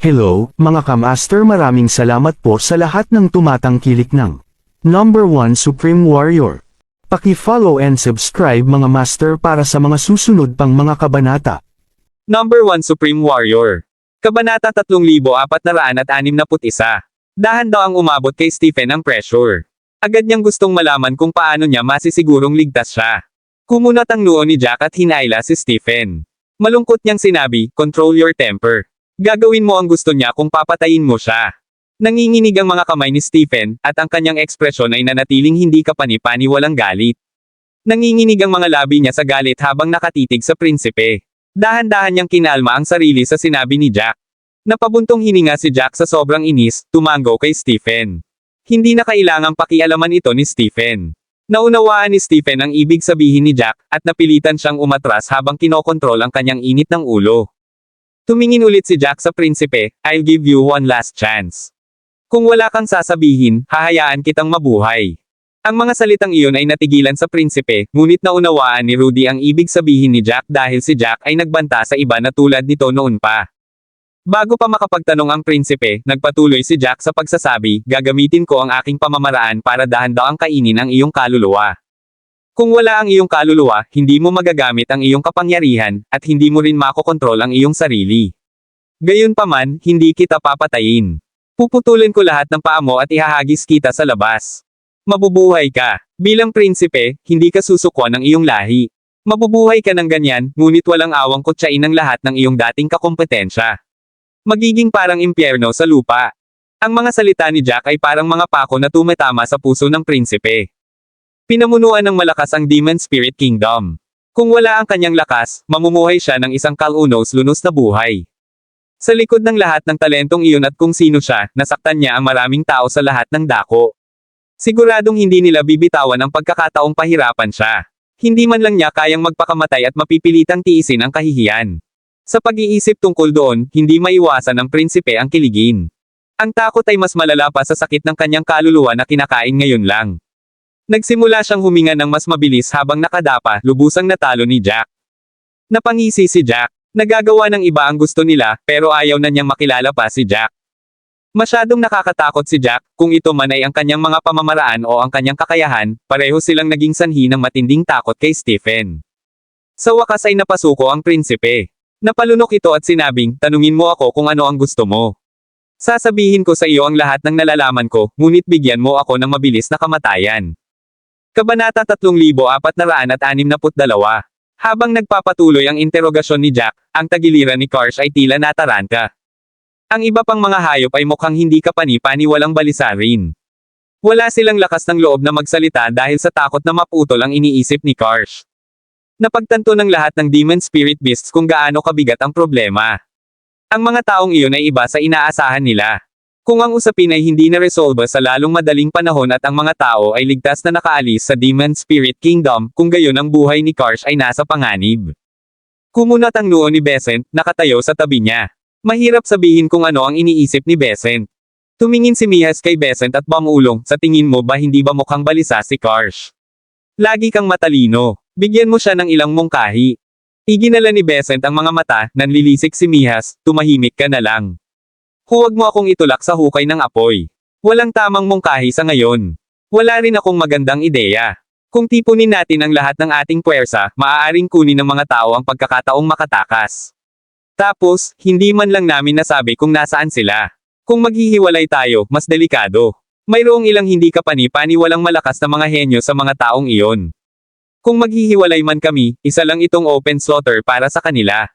Hello, mga kamaster, maraming salamat po sa lahat ng tumatangkilik ng Number 1 Supreme Warrior. Paki-follow and subscribe mga master para sa mga susunod pang mga kabanata. Number 1 Supreme Warrior. Kabanata 3461. Dahan daw ang umabot kay Stephen ang pressure. Agad niyang gustong malaman kung paano niya masisigurong ligtas siya. Kumunat ang noo ni Jack at hinaila si Stephen. Malungkot niyang sinabi, "Control your temper. Gagawin mo ang gusto niya kung papatayin mo siya." Nanginginig ang mga kamay ni Stephen, at ang kanyang ekspresyon ay nanatiling hindi kapani-pani, walang galit. Nanginginig ang mga labi niya sa galit habang nakatitig sa prinsipe. Dahan-dahan niyang kinalma ang sarili sa sinabi ni Jack. Napabuntong hininga si Jack sa sobrang inis, tumango kay Stephen. Hindi na kailangang pakialaman ito ni Stephen. Naunawaan ni Stephen ang ibig sabihin ni Jack, at napilitan siyang umatras habang kinokontrol ang kanyang init ng ulo. Tumingin ulit si Jack sa prinsipe, "I'll give you one last chance. Kung wala kang sasabihin, hahayaan kitang mabuhay." Ang mga salitang iyon ay natigilan sa prinsipe, ngunit naunawaan ni Rudy ang ibig sabihin ni Jack dahil si Jack ay nagbanta sa iba na tulad nito noon pa. Bago pa makapagtanong ang prinsipe, nagpatuloy si Jack sa pagsasabi, "Gagamitin ko ang aking pamamaraan para dahan-dahang kainin ang iyong kaluluwa. Kung wala ang iyong kaluluwa, hindi mo magagamit ang iyong kapangyarihan, at hindi mo rin makokontrol ang iyong sarili. Gayunpaman, hindi kita papatayin. Puputulin ko lahat ng paa mo at ihahagis kita sa labas. Mabubuhay ka. Bilang prinsipe, hindi ka susukwan ng iyong lahi. Mabubuhay ka ng ganyan, ngunit walang awang kutsain ang lahat ng iyong dating kakompetensya. Magiging parang impyerno sa lupa." Ang mga salita ni Jack ay parang mga pako na tumatama sa puso ng prinsipe. Pinamunuan ng malakas ang Demon Spirit Kingdom. Kung wala ang kanyang lakas, mamumuhay siya ng isang kalunos-lunos na buhay. Sa likod ng lahat ng talentong iyon at kung sino siya, nasaktan niya ang maraming tao sa lahat ng dako. Siguradong hindi nila bibitawan ang pagkakataong pahirapan siya. Hindi man lang niya kayang magpakamatay at mapipilitang tiisin ang kahihiyan. Sa pag-iisip tungkol doon, hindi maiwasan ng prinsipe ang kiligin. Ang takot ay mas malala pa sa sakit ng kanyang kaluluwa na kinakain ngayon lang. Nagsimula siyang huminga ng mas mabilis habang nakadapa, lubusang natalo ni Jack. Napangisi si Jack. Nagagawa ng iba ang gusto nila, pero ayaw na niyang makilala pa si Jack. Masyadong nakakatakot si Jack, kung ito man ay ang kanyang mga pamamaraan o ang kanyang kakayahan, pareho silang naging sanhi ng matinding takot kay Stephen. Sa wakas ay napasuko ang prinsipe. Napalunok ito at sinabing, "Tanungin mo ako kung ano ang gusto mo. Sasabihin ko sa iyo ang lahat ng nalalaman ko, ngunit bigyan mo ako ng mabilis na kamatayan." Kabanata 3462. Habang nagpapatuloy ang interogasyon ni Jack, ang tagiliran ni Karsh ay tila nataranta. Ang iba pang mga hayop ay mukhang hindi kapani-pani, walang balisa rin. Wala silang lakas ng loob na magsalita dahil sa takot na maputol ang iniisip ni Karsh. Napagtanto ng lahat ng Demon Spirit Beasts kung gaano kabigat ang problema. Ang mga taong iyon ay iba sa inaasahan nila. Kung ang usapin ay hindi na-resolve sa lalong madaling panahon at ang mga tao ay ligtas na nakaalis sa Demon Spirit Kingdom, kung gayon ang buhay ni Karsh ay nasa panganib. Kumunat ang noo ni Besant, nakatayo sa tabi niya. Mahirap sabihin kung ano ang iniisip ni Besant. Tumingin si Mihas kay Besant at bumulong, "Sa tingin mo ba hindi ba mukhang balisa si Karsh? Lagi kang matalino. Bigyan mo siya ng ilang mungkahi." Iginala ni Besant ang mga mata, nanlilisik si Mihas, "Tumahimik ka na lang. Huwag mo akong itulak sa hukay ng apoy. Walang tamang mungkahi sa ngayon. Wala rin akong magandang ideya. Kung tipunin natin ang lahat ng ating puwersa, maaaring kunin ng mga tao ang pagkakataong makatakas. Tapos, hindi man lang namin nasabi kung nasaan sila. Kung maghihiwalay tayo, mas delikado. Mayroong ilang hindi kapani-pani, walang malakas na mga henyo sa mga taong iyon. Kung maghihiwalay man kami, isa lang itong open slaughter para sa kanila.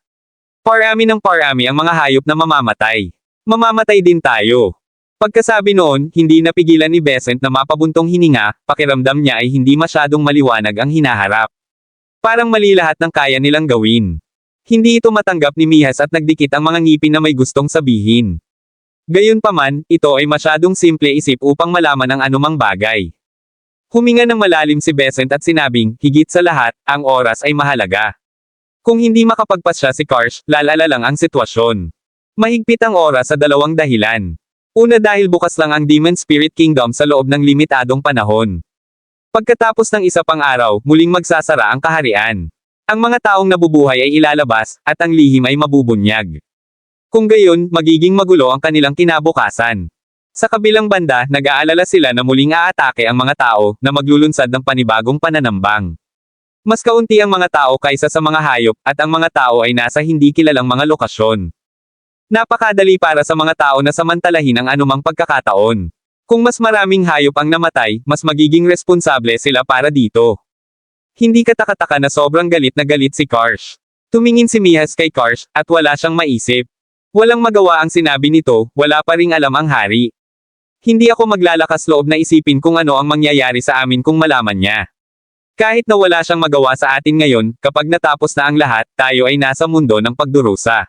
Parami ng parami ang mga hayop na mamamatay. Mamamatay din tayo." Pagkasabi noon, hindi napigilan ni Besant na mapabuntong hininga, pakiramdam niya ay hindi masyadong maliwanag ang hinaharap. Parang mali lahat ng kaya nilang gawin. Hindi ito matanggap ni Mihas at nagdikit ang mga ngipin na may gustong sabihin. Gayunpaman, ito ay masyadong simple isip upang malaman ang anumang bagay. Huminga ng malalim si Besant at sinabing, "Higit sa lahat, ang oras ay mahalaga. Kung hindi makapagpasya si Karsh, lalala lang ang sitwasyon. Mahigpit ang oras sa dalawang dahilan. Una, dahil bukas lang ang Demon Spirit Kingdom sa loob ng limitadong panahon. Pagkatapos ng isa pang araw, muling magsasara ang kaharian. Ang mga taong nabubuhay ay ilalabas, at ang lihim ay mabubunyag. Kung gayon, magiging magulo ang kanilang kinabukasan. Sa kabilang banda, nag-aalala sila na muling aatake ang mga tao na maglulunsad ng panibagong pananambang. Mas kaunti ang mga tao kaysa sa mga hayop, at ang mga tao ay nasa hindi kilalang mga lokasyon. Napakadali para sa mga tao na samantalahin ang anumang pagkakataon. Kung mas maraming hayop ang namatay, mas magiging responsable sila para dito. Hindi katakataka na sobrang galit na galit si Karsh. Tumingin si Mihas kay Karsh, at wala siyang maisip. Walang magawa ang sinabi nito, wala pa ring alam ang hari. Hindi ako maglalakas loob na isipin kung ano ang mangyayari sa amin kung malaman niya. Kahit na wala siyang magawa sa atin ngayon, kapag natapos na ang lahat, tayo ay nasa mundo ng pagdurusa.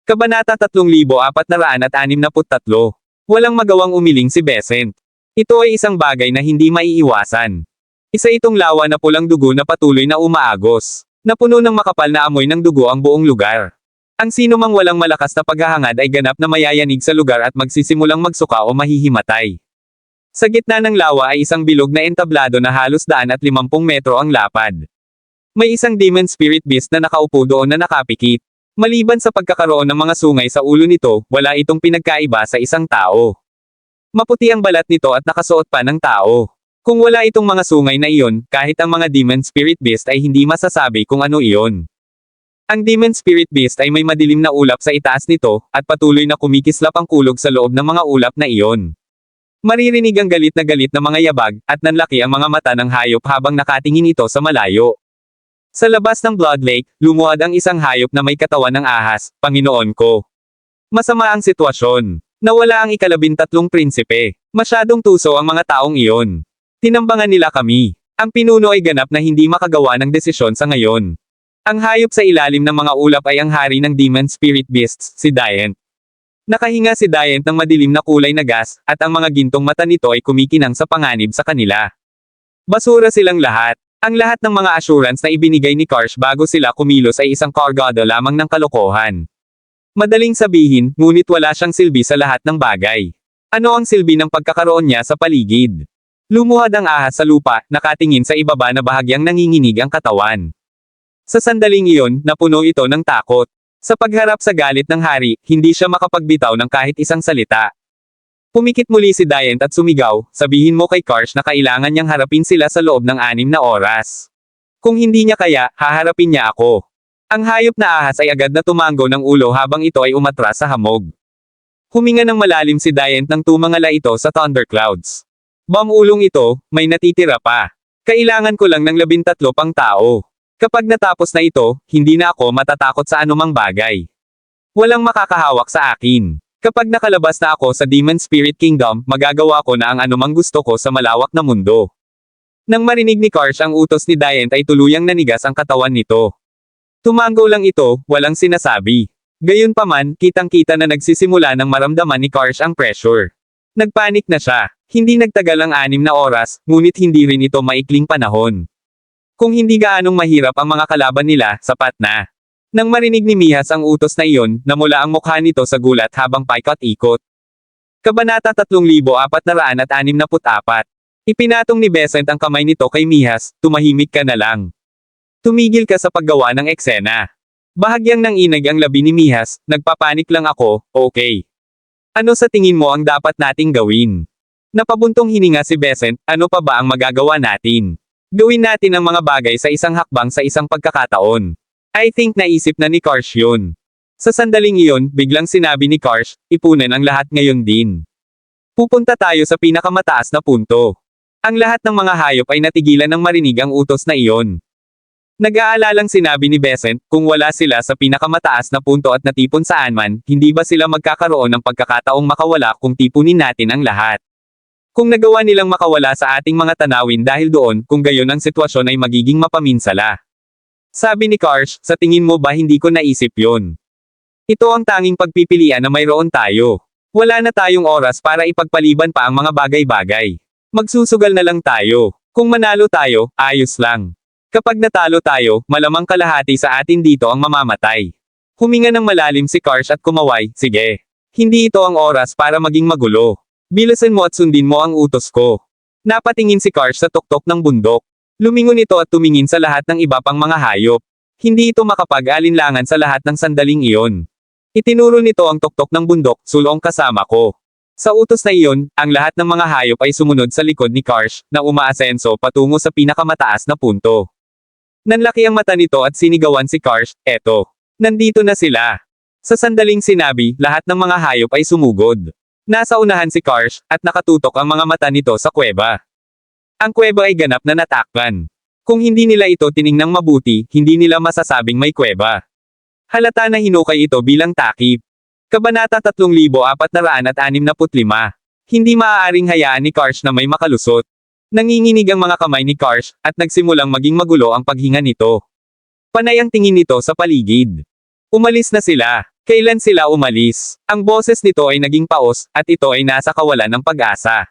Kabanata 3463. Walang magawang umiling si Besant. Ito ay isang bagay na hindi maiiwasan. Isa itong lawa na pulang dugo na patuloy na umaagos. Napuno ng makapal na amoy ng dugo ang buong lugar. Ang sino mang walang malakas na paghahangad ay ganap na mayayanig sa lugar at magsisimulang magsuka o mahihimatay. Sa gitna ng lawa ay isang bilog na entablado na halos 150 metro ang lapad. May isang demon spirit beast na nakaupo doon na nakapikit. Maliban sa pagkakaroon ng mga sungay sa ulo nito, wala itong pinagkaiba sa isang tao. Maputi ang balat nito at nakasuot pa ng tao. Kung wala itong mga sungay na iyon, kahit ang mga demon spirit beast ay hindi masasabi kung ano iyon. Ang demon spirit beast ay may madilim na ulap sa itaas nito, at patuloy na kumikislap ang kulog sa loob ng mga ulap na iyon. Maririnig ang galit na mga yabag, at nanlaki ang mga mata ng hayop habang nakatingin ito sa malayo. Sa labas ng Blood Lake, lumuhad ang isang hayop na may katawan ng ahas, Panginoon ko. Masama ang sitwasyon. Nawala ang 13 prinsipe. Masyadong tuso ang mga taong iyon. Tinambangan nila kami. Ang pinuno ay ganap na hindi makagawa ng desisyon sa ngayon. Ang hayop sa ilalim ng mga ulap ay ang hari ng demon spirit beasts, si Diant. Nakahinga si Diant ng madilim na kulay na gas, at ang mga gintong mata nito ay kumikinang sa panganib sa kanila. Basura silang lahat. Ang lahat ng mga assurance na ibinigay ni Karsh bago sila kumilos ay isang kargado lamang ng kalokohan. Madaling sabihin, ngunit wala siyang silbi sa lahat ng bagay. Ano ang silbi ng pagkakaroon niya sa paligid? Lumuhad ang ahas sa lupa, nakatingin sa ibaba na bahagyang nanginginig ang katawan. Sa sandaling iyon, napuno ito ng takot. Sa pagharap sa galit ng hari, hindi siya makapagbitaw ng kahit isang salita. Pumikit muli si Diant at sumigaw, sabihin mo kay Karsh na kailangan niyang harapin sila sa loob ng 6 na oras. Kung hindi niya kaya, haharapin niya ako. Ang hayop na ahas ay agad na tumanggo ng ulo habang ito ay umatras sa hamog. Huminga ng malalim si Diant nang tumangala ito sa thunderclouds. Ulong ito, may natitira pa. Kailangan ko lang ng 13 pang tao. Kapag natapos na ito, hindi na ako matatakot sa anumang bagay. Walang makakahawak sa akin. Kapag nakalabas na ako sa Demon Spirit Kingdom, magagawa ko na ang anumang gusto ko sa malawak na mundo. Nang marinig ni Karsh ang utos ni Diant ay tuluyang nanigas ang katawan nito. Tumango lang ito, walang sinasabi. Gayunpaman, kitang-kita na nagsisimula ng maramdaman ni Karsh ang pressure. Nagpanik na siya. Hindi nagtagal ang 6 na oras, ngunit hindi rin ito maikling panahon. Kung hindi gaanong mahirap ang mga kalaban nila, sapat na. Nang marinig ni Mihas ang utos na iyon, namula ang mukha nito sa gulat habang paikot-ikot. Kabanata 3464. Ipinatong ni Besant ang kamay nito kay Mihas, tumahimik ka na lang. Tumigil ka sa paggawa ng eksena. Bahagyang nanginag ang labi ni Mihas, nagpapanik lang ako, okay. Ano sa tingin mo ang dapat nating gawin? Napabuntong hininga si Besant, ano pa ba ang magagawa natin? Gawin natin ang mga bagay sa isang hakbang sa isang pagkakataon. I think naisip na ni Karsh yun. Sa sandaling iyon, biglang sinabi ni Karsh, ipunan ang lahat ngayon din. Pupunta tayo sa pinakamataas na punto. Ang lahat ng mga hayop ay natigilan ng marinig ang utos na iyon. Nag-aalalang sinabi ni Besant, kung wala sila sa pinakamataas na punto at natipon saan man, hindi ba sila magkakaroon ng pagkakataong makawala kung tipunin natin ang lahat? Kung nagawa nilang makawala sa ating mga tanawin dahil doon, kung gayon ang sitwasyon ay magiging mapaminsala. Sabi ni Karsh, sa tingin mo ba hindi ko naisip yon? Ito ang tanging pagpipilian na mayroon tayo. Wala na tayong oras para ipagpaliban pa ang mga bagay-bagay. Magsusugal na lang tayo. Kung manalo tayo, ayos lang. Kapag natalo tayo, malamang kalahati sa atin dito ang mamamatay. Huminga ng malalim si Karsh at kumaway, sige. Hindi ito ang oras para maging magulo. Bilasan mo at sundin mo ang utos ko. Napatingin si Karsh sa tuktok ng bundok. Lumingon ito at tumingin sa lahat ng iba pang mga hayop. Hindi ito makapag-alinlangan sa lahat ng sandaling iyon. Itinuro nito ang tuktok ng bundok, sulong kasama ko. Sa utos na iyon, ang lahat ng mga hayop ay sumunod sa likod ni Karsh, na umaasenso patungo sa pinakamataas na punto. Nanlaki ang mata nito at sinigawan si Karsh, eto. Nandito na sila. Sa sandaling sinabi, lahat ng mga hayop ay sumugod. Nasa unahan si Karsh, at nakatutok ang mga mata nito sa kuweba. Ang kuweba ay ganap na natakpan. Kung hindi nila ito tiningnang mabuti, hindi nila masasabing may kuweba. Halata na hinukay ito bilang takip. Kabanata 3465. Hindi maaaring hayaan ni Karsh na may makalusot. Nanginginig ang mga kamay ni Karsh, at nagsimulang maging magulo ang paghinga nito. Panay ang tingin nito sa paligid. Umalis na sila. Kailan sila umalis? Ang boses nito ay naging paos, at ito ay nasa kawalan ng pag-asa.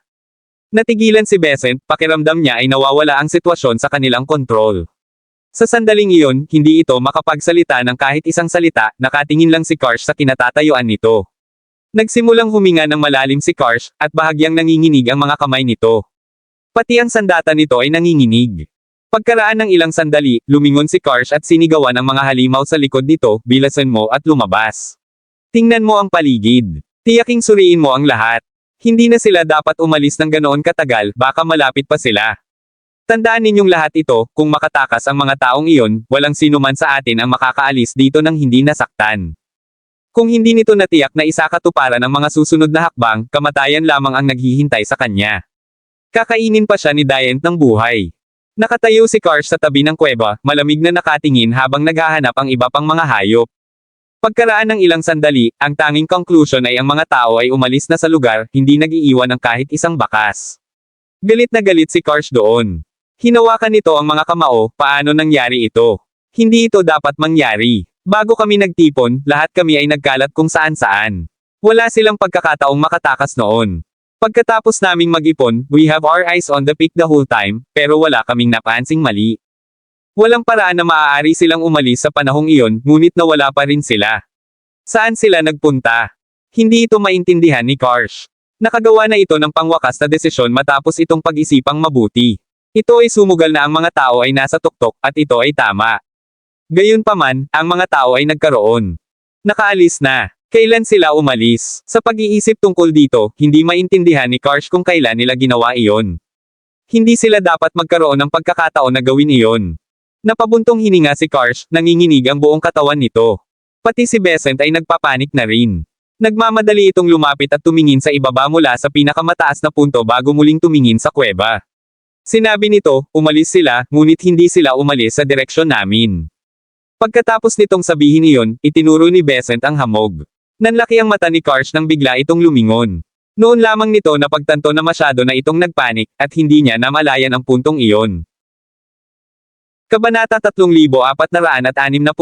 Natigilan si Besant, pakiramdam niya ay nawawala ang sitwasyon sa kanilang kontrol. Sa sandaling iyon, hindi ito makapagsalita ng kahit isang salita, nakatingin lang si Karsh sa kinatatayuan nito. Nagsimulang huminga ng malalim si Karsh, at bahagyang nanginginig ang mga kamay nito. Pati ang sandata nito ay nanginginig. Pagkaraan ng ilang sandali, lumingon si Karsh at sinigawan ang mga halimaw sa likod nito, bilasan mo at lumabas. Tingnan mo ang paligid. Tiyaking suriin mo ang lahat. Hindi na sila dapat umalis ng ganoon katagal, baka malapit pa sila. Tandaan ninyong lahat ito, kung makatakas ang mga taong iyon, walang sino man sa atin ang makakaalis dito nang hindi nasaktan. Kung hindi nito natiyak na isakatuparan ang mga susunod na hakbang, kamatayan lamang ang naghihintay sa kanya. Kakainin pa siya ni Diant ng buhay. Nakatayo si Karsh sa tabi ng kuweba, malamig na nakatingin habang naghahanap ang iba pang mga hayop. Pagkaraan ng ilang sandali, ang tanging conclusion ay ang mga tao ay umalis na sa lugar, hindi nag-iiwan ng kahit isang bakas. Galit na galit si Karsh doon. Hinawakan nito ang mga kamao, paano nangyari ito? Hindi ito dapat mangyari. Bago kami nagtipon, lahat kami ay nagkalat kung saan-saan. Wala silang pagkakataong makatakas noon. Pagkatapos naming mag-ipon, we have our eyes on the peak the whole time, pero wala kaming napansing mali. Walang paraan na maaari silang umalis sa panahong iyon, ngunit nawala pa rin sila. Saan sila nagpunta? Hindi ito maintindihan ni Karsh. Nakagawa na ito ng pangwakas na desisyon matapos itong pag-isipang mabuti. Ito ay sumugal na ang mga tao ay nasa tuktok, at ito ay tama. Gayunpaman, ang mga tao ay nagkaroon. Nakaalis na. Kailan sila umalis? Sa pag-iisip tungkol dito, hindi maintindihan ni Karsh kung kailan nila ginawa iyon. Hindi sila dapat magkaroon ng pagkakataon na gawin iyon. Napabuntong hininga si Karsh, nanginginig ang buong katawan nito. Pati si Besant ay nagpapanik na rin. Nagmamadali itong lumapit at tumingin sa ibaba mula sa pinakamataas na punto bago muling tumingin sa kuweba. Sinabi nito, umalis sila, ngunit hindi sila umalis sa direksyon namin. Pagkatapos nitong sabihin iyon, itinuro ni Besant ang hamog. Nanlaki ang mata ni Karsh nang bigla itong lumingon. Noon lamang nito napagtanto na masyado na itong nagpanik, at hindi niya namalayan ang puntong iyon. Kabanata 3466.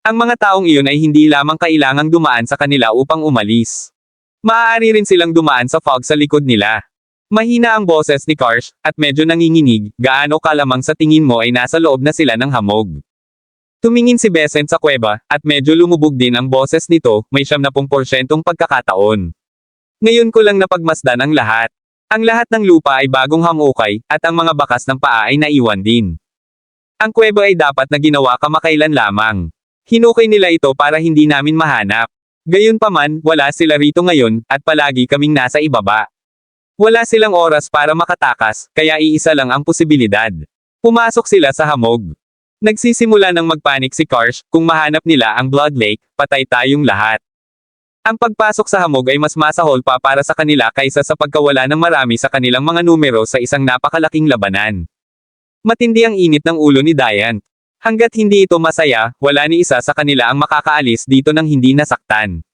Ang mga taong iyon ay hindi lamang kailangang dumaan sa kanila upang umalis. Maaari rin silang dumaan sa fog sa likod nila. Mahina ang boses ni Karsh, at medyo nanginginig, gaano kalamang sa tingin mo ay nasa loob na sila ng hamog. Tumingin si Besant sa kuweba, at medyo lumubog din ang boses nito, may 70% pagkakataon. Ngayon ko lang napagmasdan ang lahat. Ang lahat ng lupa ay bagong hamukay, at ang mga bakas ng paa ay naiwan din. Ang kuweba ay dapat na ginawa kamakailan lamang. Hinukay nila ito para hindi namin mahanap. Gayunpaman, wala sila rito ngayon, at palagi kaming nasa ibaba. Wala silang oras para makatakas, kaya iisa lang ang posibilidad. Pumasok sila sa hamog. Nagsisimula ng magpanik si Karsh, kung mahanap nila ang Blood Lake, patay tayong lahat. Ang pagpasok sa hamog ay mas masahol pa para sa kanila kaysa sa pagkawala ng marami sa kanilang mga numero sa isang napakalaking labanan. Matindi ang init ng ulo ni Diant. Hanggat hindi ito masaya, wala ni isa sa kanila ang makakaalis dito nang hindi nasaktan.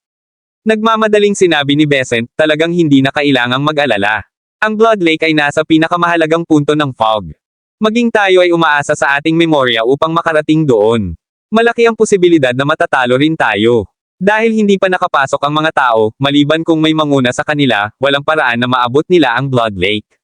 Nagmamadaling sinabi ni Besant, talagang hindi na kailangang mag-alala. Ang Blood Lake ay nasa pinakamahalagang punto ng fog. Maging tayo ay umaasa sa ating memorya upang makarating doon. Malaki ang posibilidad na matatalo rin tayo. Dahil hindi pa nakapasok ang mga tao, maliban kung may manguna sa kanila, walang paraan na maabot nila ang Blood Lake.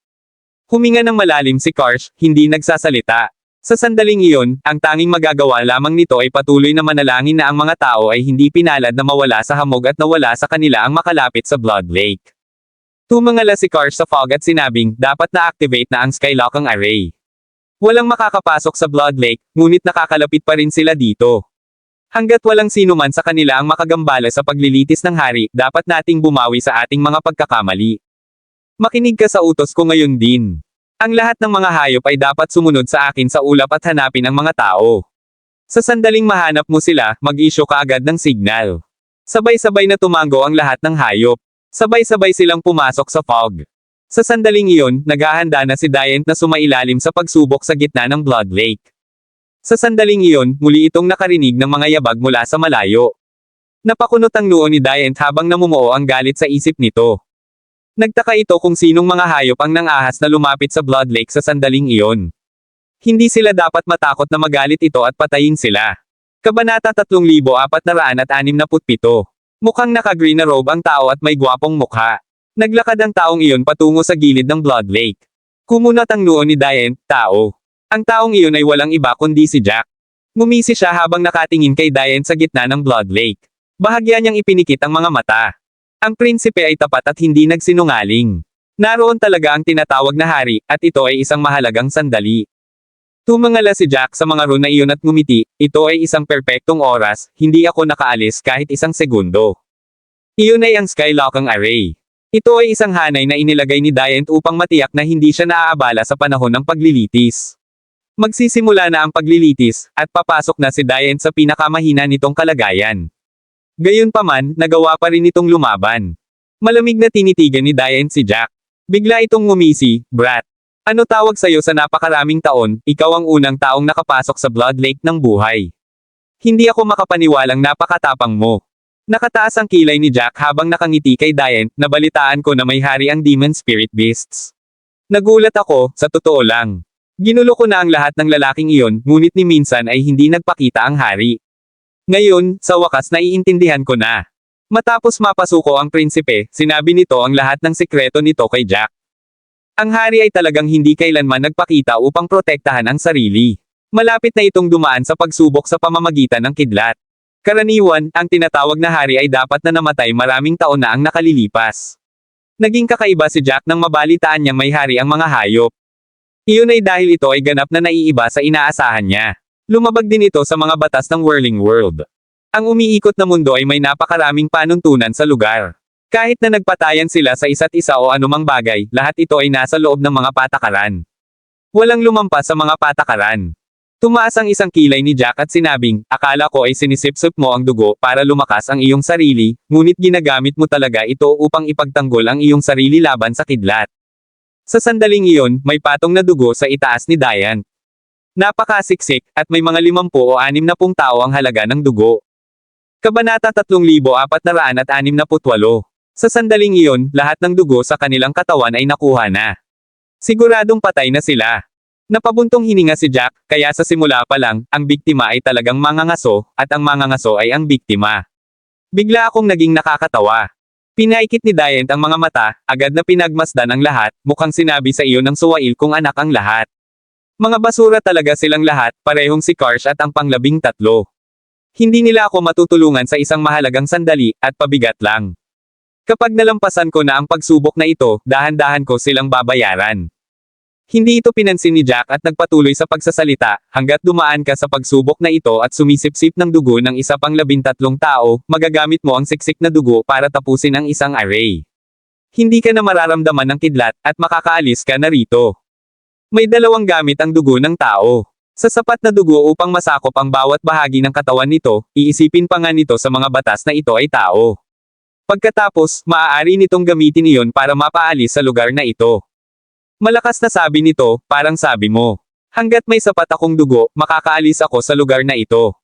Huminga ng malalim si Karsh, hindi nagsasalita. Sa sandaling iyon, ang tanging magagawa lamang nito ay patuloy na manalangin na ang mga tao ay hindi pinalad na mawala sa hamog at nawala sa kanila ang makalapit sa Blood Lake. Tumangala si Karsh sa fog at sinabing, dapat na-activate na ang Skylocking Array. Walang makakapasok sa Blood Lake, ngunit nakakalapit pa rin sila dito. Hanggat walang sino man sa kanila ang makagambala sa paglilitis ng hari, dapat nating bumawi sa ating mga pagkakamali. Makinig ka sa utos ko ngayon din. Ang lahat ng mga hayop ay dapat sumunod sa akin sa ulap at hanapin ang mga tao. Sa sandaling mahanap mo sila, mag-issue ka agad ng signal. Sabay-sabay na tumango ang lahat ng hayop. Sabay-sabay silang pumasok sa fog. Sa sandaling iyon, naghahanda na si Diant na sumailalim sa pagsubok sa gitna ng Blood Lake. Sa sandaling iyon, muli itong nakarinig ng mga yabag mula sa malayo. Napakunot ang noo ni Diant habang namumuo ang galit sa isip nito. Nagtaka ito kung sinong mga hayop ang nangahas na lumapit sa Blood Lake sa sandaling iyon. Hindi sila dapat matakot na magalit ito at patayin sila. Kabanata 3467. Mukhang naka-green na robe ang tao at may gwapong mukha. Naglakad ang taong iyon patungo sa gilid ng Blood Lake. Kumunat ang noo ni Diant, tao. Ang taong iyon ay walang iba kundi si Jack. Ngumisi siya habang nakatingin kay Diant sa gitna ng Blood Lake. Bahagya niyang ipinikit ang mga mata. Ang prinsipe ay tapat at hindi nagsinungaling. Naroon talaga ang tinatawag na hari, at ito ay isang mahalagang sandali. Tumangala si Jack sa mga rune na iyon at ngumiti, ito ay isang perpektong oras, hindi ako nakaalis kahit isang segundo. Iyon ay ang Skylocking Array. Ito ay isang hanay na inilagay ni Diant upang matiyak na hindi siya naaabala sa panahon ng paglilitis. Magsisimula na ang paglilitis, at papasok na si Diant sa pinakamahina nitong kalagayan. Gayunpaman, nagawa pa rin itong lumaban. Malamig na tinitigan ni Diant si Jack. Bigla itong ngumisi, brat. Ano tawag sa'yo sa napakaraming taon, ikaw ang unang taong nakapasok sa Blood Lake ng buhay. Hindi ako makapaniwalang napakatapang mo. Nakataas ang kilay ni Jack habang nakangiti kay Diant, nabalitaan ko na may hari ang Demon Spirit Beasts. Nagulat ako, sa totoo lang. Ginulo ko na ang lahat ng lalaking iyon, ngunit ni minsan ay hindi nagpakita ang hari. Ngayon, sa wakas naiintindihan ko na. Matapos mapasuko ang prinsipe, sinabi nito ang lahat ng sikreto nito kay Jack. Ang hari ay talagang hindi kailanman nagpakita upang protektahan ang sarili. Malapit na itong dumaan sa pagsubok sa pamamagitan ng kidlat. Karaniwan, ang tinatawag na hari ay dapat na namatay maraming taon na ang nakalilipas. Naging kakaiba si Jack nang mabalitaan niyang may hari ang mga hayop. Iyon ay dahil ito ay ganap na naiiba sa inaasahan niya. Lumabag din ito sa mga batas ng Whirling World. Ang umiikot na mundo ay may napakaraming panuntunan sa lugar. Kahit na nagpatayan sila sa isa't isa o anumang bagay, lahat ito ay nasa loob ng mga patakaran. Walang lumampas sa mga patakaran. Tumaas ang isang kilay ni Jack at sinabing, akala ko ay sinisipsip mo ang dugo para lumakas ang iyong sarili, ngunit ginagamit mo talaga ito upang ipagtanggol ang iyong sarili laban sa kidlat. Sa sandaling iyon, may patong na dugo sa itaas ni Diant. Napakasiksik, at may mga 50 o 60 tao ang halaga ng dugo. Kabanata 3468. Sa sandaling iyon, lahat ng dugo sa kanilang katawan ay nakuha na. Siguradong patay na sila. Napabuntong hininga si Jack, kaya sa simula pa lang, ang biktima ay talagang mangangaso, at ang mangangaso ay ang biktima. Bigla akong naging nakakatawa. Pinaikit ni Diant ang mga mata, agad na pinagmasdan ang lahat, mukhang sinabi sa iyo ng suwail kung anak ang lahat. Mga basura talaga silang lahat, parehong si Karsh at ang pang-13. Hindi nila ako matutulungan sa isang mahalagang sandali, at pabigat lang. Kapag nalampasan ko na ang pagsubok na ito, dahan-dahan ko silang babayaran. Hindi ito pinansin ni Jack at nagpatuloy sa pagsasalita, hanggat dumaan ka sa pagsubok na ito at sumisipsip ng dugo ng isa pang 13 tao, magagamit mo ang siksik na dugo para tapusin ang isang array. Hindi ka na mararamdaman ng kidlat, at makakaalis ka na rito. May dalawang gamit ang dugo ng tao. Sa sapat na dugo upang masakop ang bawat bahagi ng katawan nito, iisipin pa nga nito sa mga batas na ito ay tao. Pagkatapos, maaari nitong gamitin iyon para mapaalis sa lugar na ito. Malakas na sabi nito, parang sabi mo. Hanggat may sapat akong dugo, makakaalis ako sa lugar na ito.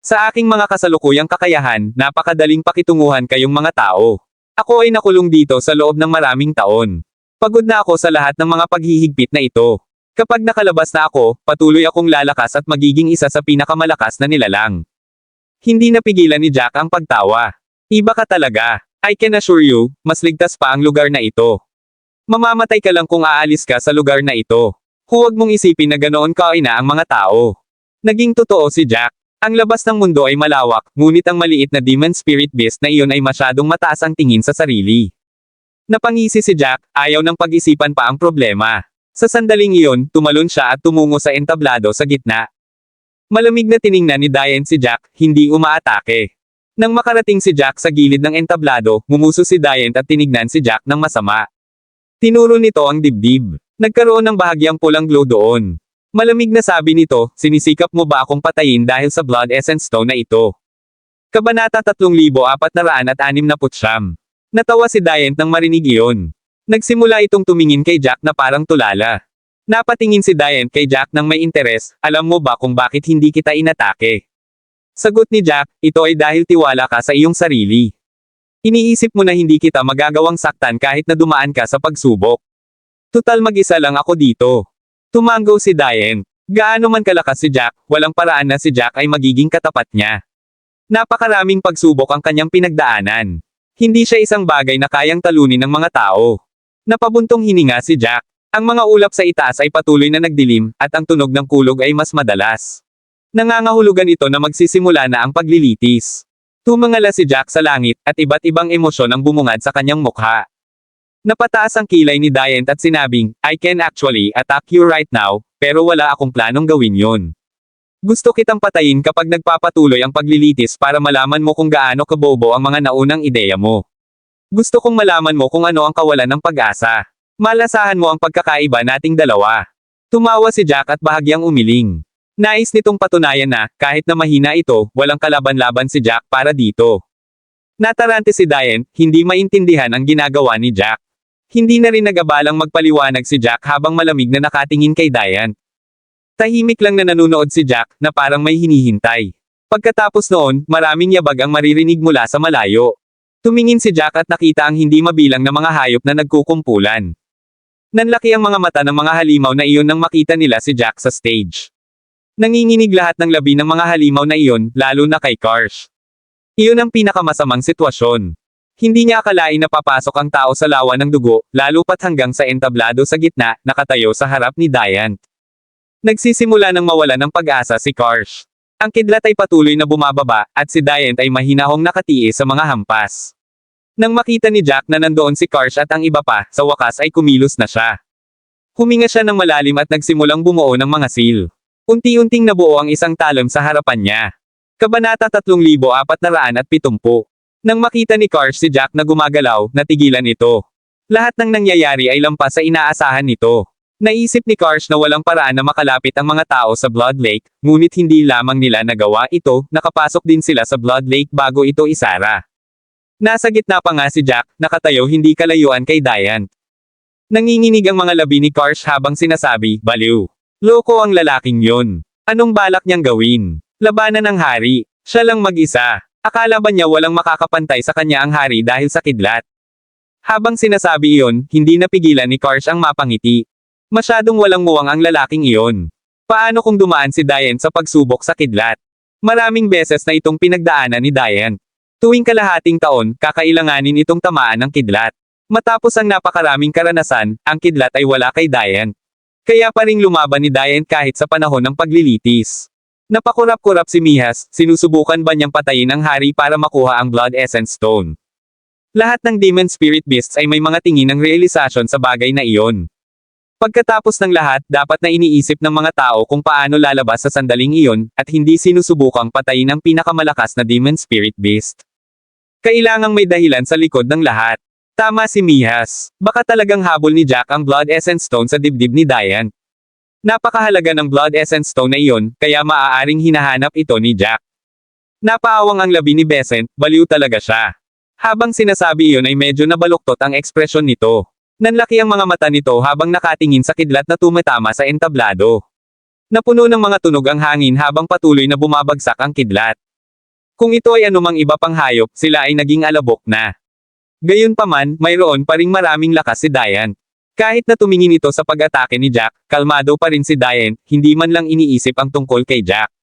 Sa aking mga kasalukuyang kakayahan, napakadaling pakitunguhan kayong mga tao. Ako ay nakulong dito sa loob ng maraming taon. Pagod na ako sa lahat ng mga paghihigpit na ito. Kapag nakalabas na ako, patuloy akong lalakas at magiging isa sa pinakamalakas na nilalang. Hindi napigilan ni Jack ang pagtawa. Iba ka talaga. I can assure you, mas ligtas pa ang lugar na ito. Mamamatay ka lang kung aalis ka sa lugar na ito. Huwag mong isipin na ganoon kaina ang mga tao. Naging totoo si Jack. Ang labas ng mundo ay malawak, ngunit ang maliit na demon spirit beast na iyon ay masyadong mataas ang tingin sa sarili. Napangisi si Jack, ayaw ng pag-isipan pa ang problema. Sa sandaling iyon, tumalon siya at tumungo sa entablado sa gitna. Malamig na tiningnan ni Diane si Jack, hindi umaatake. Nang makarating si Jack sa gilid ng entablado, ngumuso si Diane at tinignan si Jack ng masama. Tinuro nito ang dibdib. Nagkaroon ng bahagyang pulang glow doon. Malamig na sabi nito, sinisikap mo ba akong patayin dahil sa Blood Essence Stone na ito? Kabanata 3469. Natawa si Diane nang marinig iyon. Nagsimula itong tumingin kay Jack na parang tulala. Napatingin si Diane kay Jack nang may interes, alam mo ba kung bakit hindi kita inatake? Sagot ni Jack, ito ay dahil tiwala ka sa iyong sarili. Iniisip mo na hindi kita magagawang saktan kahit na dumaan ka sa pagsubok. Tutal mag-isa lang ako dito. Tumanggaw si Diane. Gaano man kalakas si Jack, walang paraan na si Jack ay magiging katapat niya. Napakaraming pagsubok ang kanyang pinagdaanan. Hindi siya isang bagay na kayang talunin ng mga tao. Napabuntong hininga si Jack. Ang mga ulap sa itaas ay patuloy na nagdilim, at ang tunog ng kulog ay mas madalas. Nangangahulugan ito na magsisimula na ang paglilitis. Tumangala si Jack sa langit, at iba't ibang emosyon ang bumungad sa kanyang mukha. Napataas ang kilay ni Diane at sinabing, I can actually attack you right now, pero wala akong planong gawin yon. Gusto kitang patayin kapag nagpapatuloy ang paglilitis para malaman mo kung gaano kabobo ang mga naunang ideya mo. Gusto kong malaman mo kung ano ang kawalan ng pag-asa. Malasahan mo ang pagkakaiba nating dalawa. Tumawa si Jack at bahagyang umiling. Nais nitong patunayan na, kahit na mahina ito, walang kalaban-laban si Jack para dito. Natarante si Diane, hindi maintindihan ang ginagawa ni Jack. Hindi na rin nagabalang magpaliwanag si Jack habang malamig na nakatingin kay Diane. Tahimik lang na nanunood si Jack, na parang may hinihintay. Pagkatapos noon, maraming yabag ang maririnig mula sa malayo. Tumingin si Jack at nakita ang hindi mabilang na mga hayop na nagkukumpulan. Nanlaki ang mga mata ng mga halimaw na iyon nang makita nila si Jack sa stage. Nanginginig lahat ng labi ng mga halimaw na iyon, lalo na kay Karsh. Iyon ang pinakamasamang sitwasyon. Hindi niya akalain na papasok ang tao sa lawa ng dugo, lalo pat hanggang sa entablado sa gitna, nakatayo sa harap ni Diane. Nagsisimula ng mawala ng pag-asa si Karsh. Ang kidlat ay patuloy na bumababa, at si Diane ay mahinahong nakatiis sa mga hampas. Nang makita ni Jack na nandoon si Karsh at ang iba pa, sa wakas ay kumilos na siya. Huminga siya ng malalim at nagsimulang bumuo ng mga seal. Unti-unting nabuo ang isang talon sa harapan niya. Kabanata 3470. Nang makita ni Karsh si Jack na gumagalaw, natigilan ito. Lahat ng nangyayari ay lampas sa inaasahan nito. Naisip ni Karsh na walang paraan na makalapit ang mga tao sa Blood Lake, ngunit hindi lamang nila nagawa ito, nakapasok din sila sa Blood Lake bago ito isara. Nasa gitna pa nga si Jack, nakatayo hindi kalayuan kay Diane. Nanginginig ang mga labi ni Karsh habang sinasabi, baliw. Loko ang lalaking yon. Anong balak niyang gawin? Labanan ng hari. Siya lang mag-isa. Akala ba niya walang makakapantay sa kanya ang hari dahil sa kidlat? Habang sinasabi iyon, hindi napigilan ni Karsh ang mapangiti. Masyadong walang muwang ang lalaking iyon. Paano kung dumaan si Diane sa pagsubok sa kidlat? Maraming beses na itong pinagdaanan ni Diane. Tuwing kalahating taon, kakailanganin itong tamaan ng kidlat. Matapos ang napakaraming karanasan, ang kidlat ay wala kay Diane. Kaya pa ring lumaban ni Diane kahit sa panahon ng paglilitis. Napakurap-kurap si Mihas, sinusubukan ba niyang patayin ang hari para makuha ang Blood Essence Stone? Lahat ng Demon Spirit Beasts ay may mga tingin ng realisasyon sa bagay na iyon. Pagkatapos ng lahat, dapat na iniisip ng mga tao kung paano lalabas sa sandaling iyon, at hindi sinusubukang patayin ang pinakamalakas na Demon Spirit Beast. Kailangang may dahilan sa likod ng lahat. Tama si Mihas. Baka talagang habol ni Jack ang Blood Essence Stone sa dibdib ni Diane. Napakahalaga ng Blood Essence Stone na iyon, kaya maaaring hinahanap ito ni Jack. Napaawang ang labi ni Besant, baliw talaga siya. Habang sinasabi iyon ay medyo nabaluktot ang ekspresyon nito. Nanlaki ang mga mata nito habang nakatingin sa kidlat na tumatama sa entablado. Napuno ng mga tunog ang hangin habang patuloy na bumabagsak ang kidlat. Kung ito ay anumang iba pang hayop, sila ay naging alabok na. Gayunpaman, mayroon pa ring maraming lakas si Diane. Kahit na tumingin ito sa pag-atake ni Jack, kalmado pa rin si Diane, hindi man lang iniisip ang tungkol kay Jack.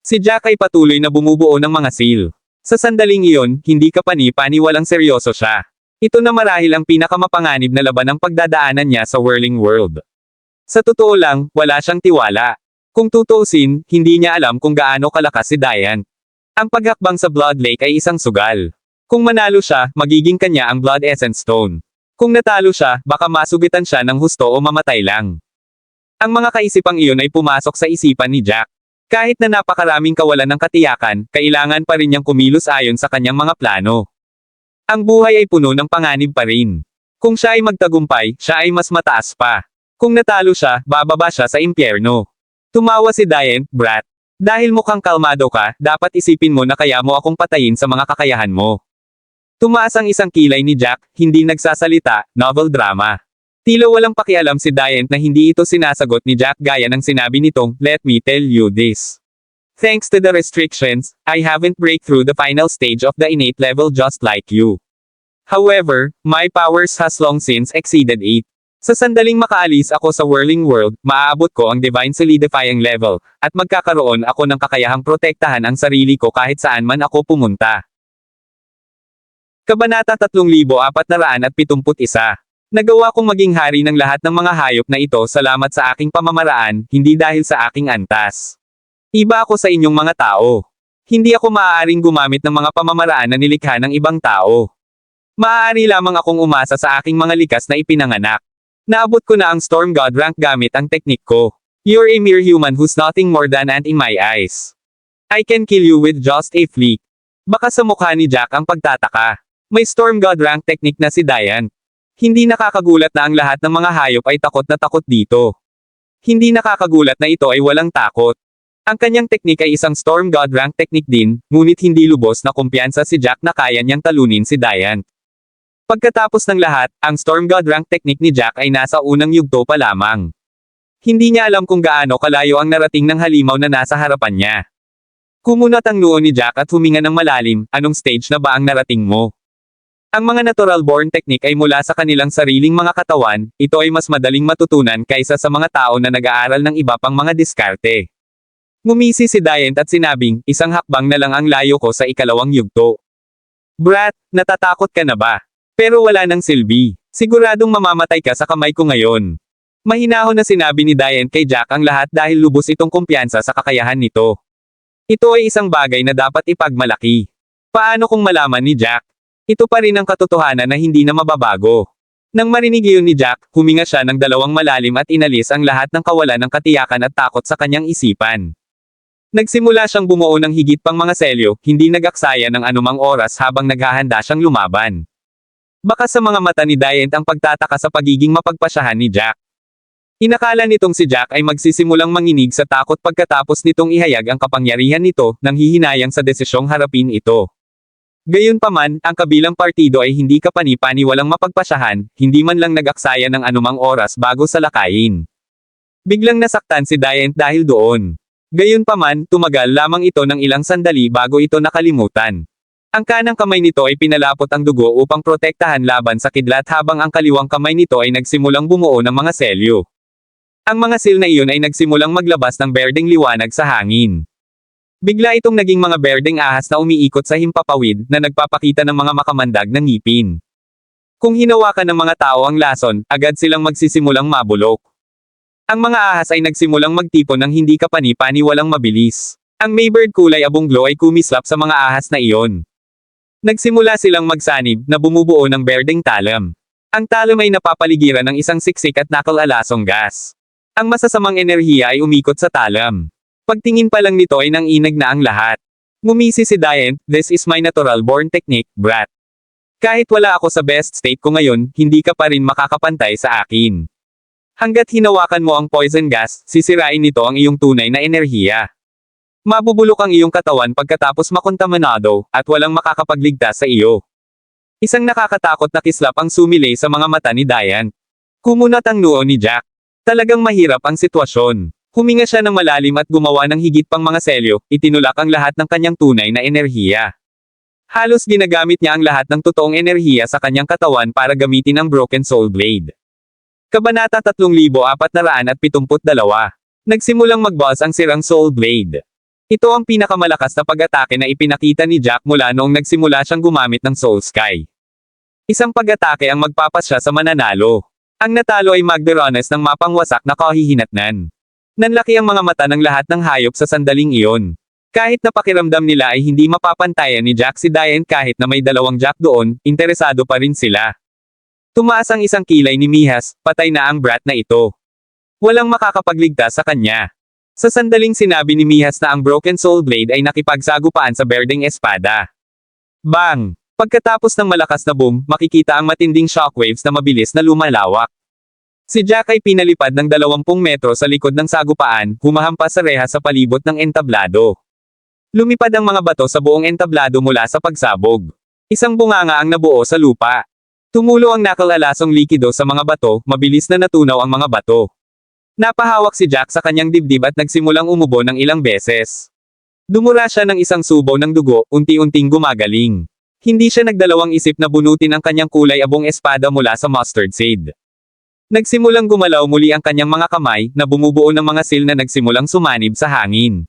Si Jack ay patuloy na bumubuo ng mga seal. Sa sandaling iyon, hindi kapani-paniwalang seryoso siya. Ito na marahil ang pinakamapanganib na laban ng pagdadaanan niya sa Whirling World. Sa totoo lang, wala siyang tiwala. Kung tutuusin, hindi niya alam kung gaano kalakas si Diane. Ang paghakbang sa Blood Lake ay isang sugal. Kung manalo siya, magiging kanya ang Blood Essence Stone. Kung natalo siya, baka masugitan siya ng husto o mamatay lang. Ang mga kaisipang iyon ay pumasok sa isipan ni Jack. Kahit na napakaraming kawalan ng katiyakan, kailangan pa rin niyang kumilos ayon sa kanyang mga plano. Ang buhay ay puno ng panganib pa rin. Kung siya ay magtagumpay, siya ay mas mataas pa. Kung natalo siya, bababa siya sa impyerno. Tumawa si Diane, "Brat. Dahil mukhang kalmado ka, dapat isipin mo na kaya mo akong patayin sa mga kakayahan mo." Tumaas ang isang kilay ni Jack, hindi nagsasalita, novel drama. Tila walang pakialam si Diane na hindi ito sinasagot ni Jack gaya ng sinabi nitong, "Let me tell you this. Thanks to the restrictions, I haven't break through the final stage of the innate level just like you. However, my powers has long since exceeded it. Sa sandaling makaalis ako sa whirling world, maaabot ko ang divine solidifying level, at magkakaroon ako ng kakayahang protektahan ang sarili ko kahit saan man ako pumunta." Kabanata 3471. Nagawa kong maging hari ng lahat ng mga hayop na ito salamat sa aking pamamaraan, hindi dahil sa aking antas. Iba ako sa inyong mga tao. Hindi ako maaaring gumamit ng mga pamamaraan na nilikha ng ibang tao. Maaari lamang akong umasa sa aking mga likas na ipinanganak. Naabot ko na ang Storm God rank gamit ang teknik ko. You're a mere human who's nothing more than ant in my eyes. I can kill you with just a flick. Baka sa mukha ni Jack ang pagtataka. May Storm God rank teknik na si Diane. Hindi nakakagulat na ang lahat ng mga hayop ay takot na takot dito. Hindi nakakagulat na ito ay walang takot. Ang kanyang teknik ay isang Storm God rank teknik din, ngunit hindi lubos na kumpiyansa si Jack na kaya niyang talunin si Diane. Pagkatapos ng lahat, ang Storm God rank teknik ni Jack ay nasa unang yugto pa lamang. Hindi niya alam kung gaano kalayo ang narating ng halimaw na nasa harapan niya. Kumunat ang noo ni Jack at huminga ng malalim, "Anong stage na ba ang narating mo?" Ang mga natural-born technique ay mula sa kanilang sariling mga katawan, ito ay mas madaling matutunan kaysa sa mga tao na nag-aaral ng iba pang mga diskarte. Ngumisi si Diane at sinabing, "Isang hakbang na lang ang layo ko sa ikalawang yugto." "Brat, natatakot ka na ba? Pero wala nang silbi. Siguradong mamamatay ka sa kamay ko ngayon." Mahinahon na sinabi ni Diane kay Jack ang lahat dahil lubos itong kumpiyansa sa kakayahan nito. Ito ay isang bagay na dapat ipagmalaki. Paano kung malaman ni Jack? Ito pa rin ang katotohanan na hindi na mababago. Nang marinig iyon ni Jack, huminga siya ng dalawang malalim at inalis ang lahat ng kawalan ng katiyakan at takot sa kanyang isipan. Nagsimula siyang bumuo ng higit pang mga selyo, hindi nag-aksaya ng anumang oras habang naghahanda siyang lumaban. Baka sa mga mata ni Diane ang pagtataka sa pagiging mapagpasyahan ni Jack. Inakala nitong si Jack ay magsisimulang manginig sa takot pagkatapos nitong ihayag ang kapangyarihan nito, nang hihinayang sa desisyong harapin ito. Gayunpaman, ang kabilang partido ay hindi kapani-paniwalang mapagpasyahan, hindi man lang nag-aksaya ng anumang oras bago salakayin. Biglang nasaktan si Diane dahil doon. Gayunpaman, tumagal lamang ito ng ilang sandali bago ito nakalimutan. Ang kanang kamay nito ay pinalapot ang dugo upang protektahan laban sa kidlat habang ang kaliwang kamay nito ay nagsimulang bumuo ng mga selyo. Ang mga sil na iyon ay nagsimulang maglabas ng berdeng liwanag sa hangin. Bigla itong naging mga berdeng ahas na umiikot sa himpapawid na nagpapakita ng mga makamandag na ngipin. Kung hinawakan ng mga tao ang lason, agad silang magsisimulang mabulok. Ang mga ahas ay nagsimulang magtipon ng hindi kapani-paniwalang mabilis. Ang Maybird kulay abong-glow ay kumislap sa mga ahas na iyon. Nagsimula silang magsanib na bumubuo ng berdeng talam. Ang talam ay napapaligiran ng isang siksik at nakal-alasong gas. Ang masasamang enerhiya ay umikot sa talam. Pagtingin pa lang nito ay nanginag na ang lahat. Ngumisi si Diane, "This is my natural-born technique, brat. Kahit wala ako sa best state ko ngayon, hindi ka pa rin makakapantay sa akin. Hanggat hinawakan mo ang poison gas, sisirain nito ang iyong tunay na enerhiya. Mabubulok ang iyong katawan pagkatapos makontaminado, at walang makakapagligtas sa iyo." Isang nakakatakot na kislap ang sumilay sa mga mata ni Diane. Kumunat ang noo ni Jack. Talagang mahirap ang sitwasyon. Huminga siya ng malalim at gumawa ng higit pang mga selyo, itinulak ang lahat ng kanyang tunay na enerhiya. Halos ginagamit niya ang lahat ng totoong enerhiya sa kanyang katawan para gamitin ang Broken Soul Blade. Kabanata 3472. Nagsimulang mag-buzz ang sirang Soul Blade. Ito ang pinakamalakas na pag-atake na ipinakita ni Jack mula noong nagsimula siyang gumamit ng Soul Sky. Isang pag-atake ang magpapasya sa mananalo. Ang natalo ay magdaranas ng mapangwasak na kahihinatnan. Nanlaki ang mga mata ng lahat ng hayop sa sandaling iyon. Kahit na pakiramdam nila ay hindi mapapantayan ni Jack si Diane kahit na may dalawang Jack doon, interesado pa rin sila. Tumaas ang isang kilay ni Mihas, patay na ang brat na ito. Walang makakapagligtas sa kanya. Sa sandaling sinabi ni Mihas na ang Broken Soul Blade ay nakipagsagupaan sa berdeng espada. Bang! Pagkatapos ng malakas na boom, makikita ang matinding shockwaves na mabilis na lumalawak. Si Jack ay pinalipad ng 20 metro sa likod ng sagupaan, humahampas sa reha sa palibot ng entablado. Lumipad ang mga bato sa buong entablado mula sa pagsabog. Isang bunganga ang nabuo sa lupa. Tumulo ang nakalalasong likido sa mga bato, mabilis na natunaw ang mga bato. Napahawak si Jack sa kanyang dibdib at nagsimulang umubo ng ilang beses. Dumura siya ng isang subo ng dugo, unti-unting gumagaling. Hindi siya nagdalawang isip na bunutin ang kanyang kulay abong espada mula sa mustard seed. Nagsimulang gumalaw muli ang kanyang mga kamay, na bumubuo ng mga sil na nagsimulang sumanib sa hangin.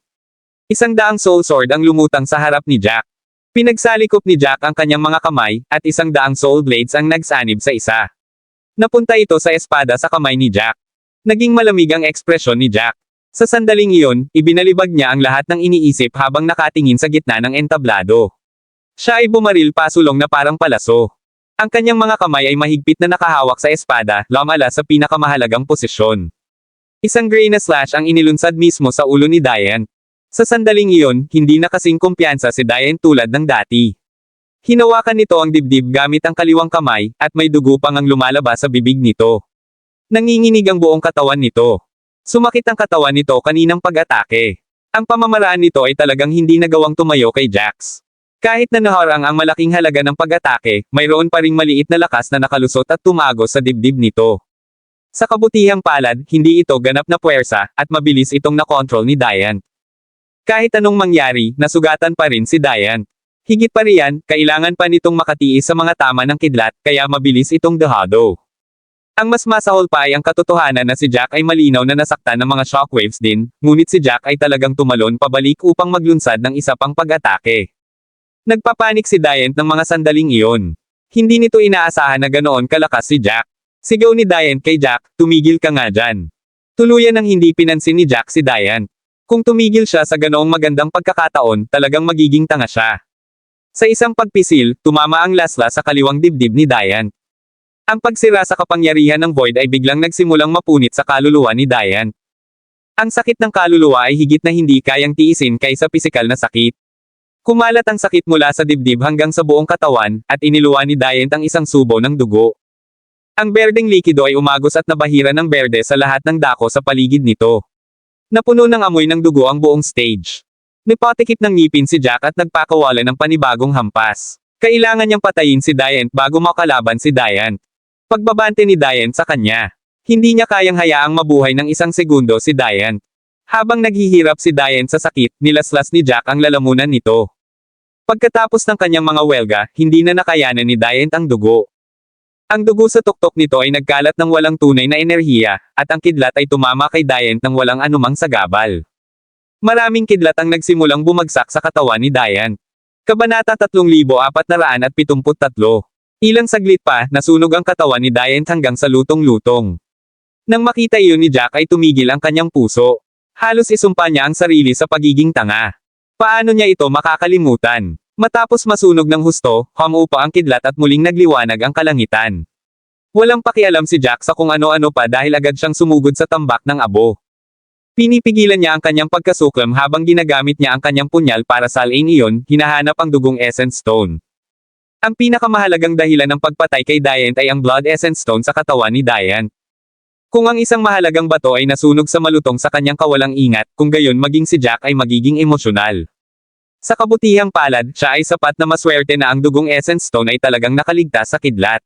100 soul sword ang lumutang sa harap ni Jack. Pinagsalikop ni Jack ang kanyang mga kamay, at 100 soul blades ang nagsanib sa isa. Napunta ito sa espada sa kamay ni Jack. Naging malamig ang ekspresyon ni Jack. Sa sandaling iyon, ibinalibag niya ang lahat ng iniisip habang nakatingin sa gitna ng entablado. Siya ay bumaril pasulong na parang palaso. Ang kanyang mga kamay ay mahigpit na nakahawak sa espada, lamala sa pinakamahalagang posisyon. Isang gray na slash ang inilunsad mismo sa ulo ni Diane. Sa sandaling iyon, hindi na kasing kumpiyansa si Diane tulad ng dati. Hinawakan nito ang dibdib gamit ang kaliwang kamay, at may dugo pang ang lumalabas sa bibig nito. Nanginginig ang buong katawan nito. Sumakit ang katawan nito kaninang pag-atake. Ang pamamaraan nito ay talagang hindi nagawang tumayo kay Jax. Kahit na naharang ang malaking halaga ng pag-atake, mayroon pa ring maliit na lakas na nakalusot at tumagos sa dibdib nito. Sa kabutihang palad, hindi ito ganap na puwersa, at mabilis itong nakontrol ni Diane. Kahit anong mangyari, nasugatan pa rin si Diane. Higit pa riyan, kailangan pa nitong makatiis sa mga tama ng kidlat, kaya mabilis itong dehado. Ang mas masahol pa ay ang katotohanan na si Jack ay malinaw na nasaktan ng mga shockwaves din, ngunit si Jack ay talagang tumalon pabalik upang maglunsad ng isa pang pag-atake. Nagpapanik si Diane ng mga sandaling iyon. Hindi nito inaasahan na ganoon kalakas si Jack. Sigaw ni Diane kay Jack, tumigil ka nga dyan. Tuluyan ng hindi pinansin ni Jack si Diane. Kung tumigil siya sa ganoong magandang pagkakataon, talagang magiging tanga siya. Sa isang pagpisil, tumama ang lasla sa kaliwang dibdib ni Diane. Ang pagsira sa kapangyarihan ng Void ay biglang nagsimulang mapunit sa kaluluwa ni Diane. Ang sakit ng kaluluwa ay higit na hindi kayang tiisin kaysa pisikal na sakit. Kumalat ang sakit mula sa dibdib hanggang sa buong katawan, at iniluwa ni Diane ang isang subo ng dugo. Ang berdeng likido ay umagos at nabahira ng berde sa lahat ng dako sa paligid nito. Napuno ng amoy ng dugo ang buong stage. Nipatikip ng ngipin si Jack at nagpakawala ng panibagong hampas. Kailangan niyang patayin si Diane bago makalaban si Diane. Pagbabante ni Diane sa kanya. Hindi niya kayang hayaang mabuhay ng isang segundo si Diane. Habang naghihirap si Diane sa sakit, nilaslas ni Jack ang lalamunan nito. Pagkatapos ng kanyang mga welga, hindi na nakayanan ni Diane ang dugo. Ang dugo sa tuktok nito ay nagkalat ng walang tunay na enerhiya, at ang kidlat ay tumama kay Diane ng walang anumang sagabal. Maraming kidlat ang nagsimulang bumagsak sa katawan ni Diane. Kabanata 3473. Ilang saglit pa, nasunog ang katawan ni Diane hanggang sa lutong-lutong. Nang makita iyon ni Jack ay tumigil ang kanyang puso. Halos isumpa niya ang sarili sa pagiging tanga. Paano niya ito makakalimutan? Matapos masunog ng husto, humupa ang kidlat at muling nagliwanag ang kalangitan. Walang pakialam si Jack sa kung ano-ano pa dahil agad siyang sumugod sa tambak ng abo. Pinipigilan niya ang kanyang pagkasuklam habang ginagamit niya ang kanyang punyal para salin iyon, hinahanap ang dugong Essence Stone. Ang pinakamahalagang dahilan ng pagpatay kay Diane ay ang Blood Essence Stone sa katawan ni Diane. Kung ang isang mahalagang bato ay nasunog sa malutong sa kanyang kawalang ingat, kung gayon maging si Jack ay magiging emosyonal. Sa kabutihang palad, siya ay sapat na maswerte na ang dugong Essence Stone ay talagang nakaligtas sa kidlat.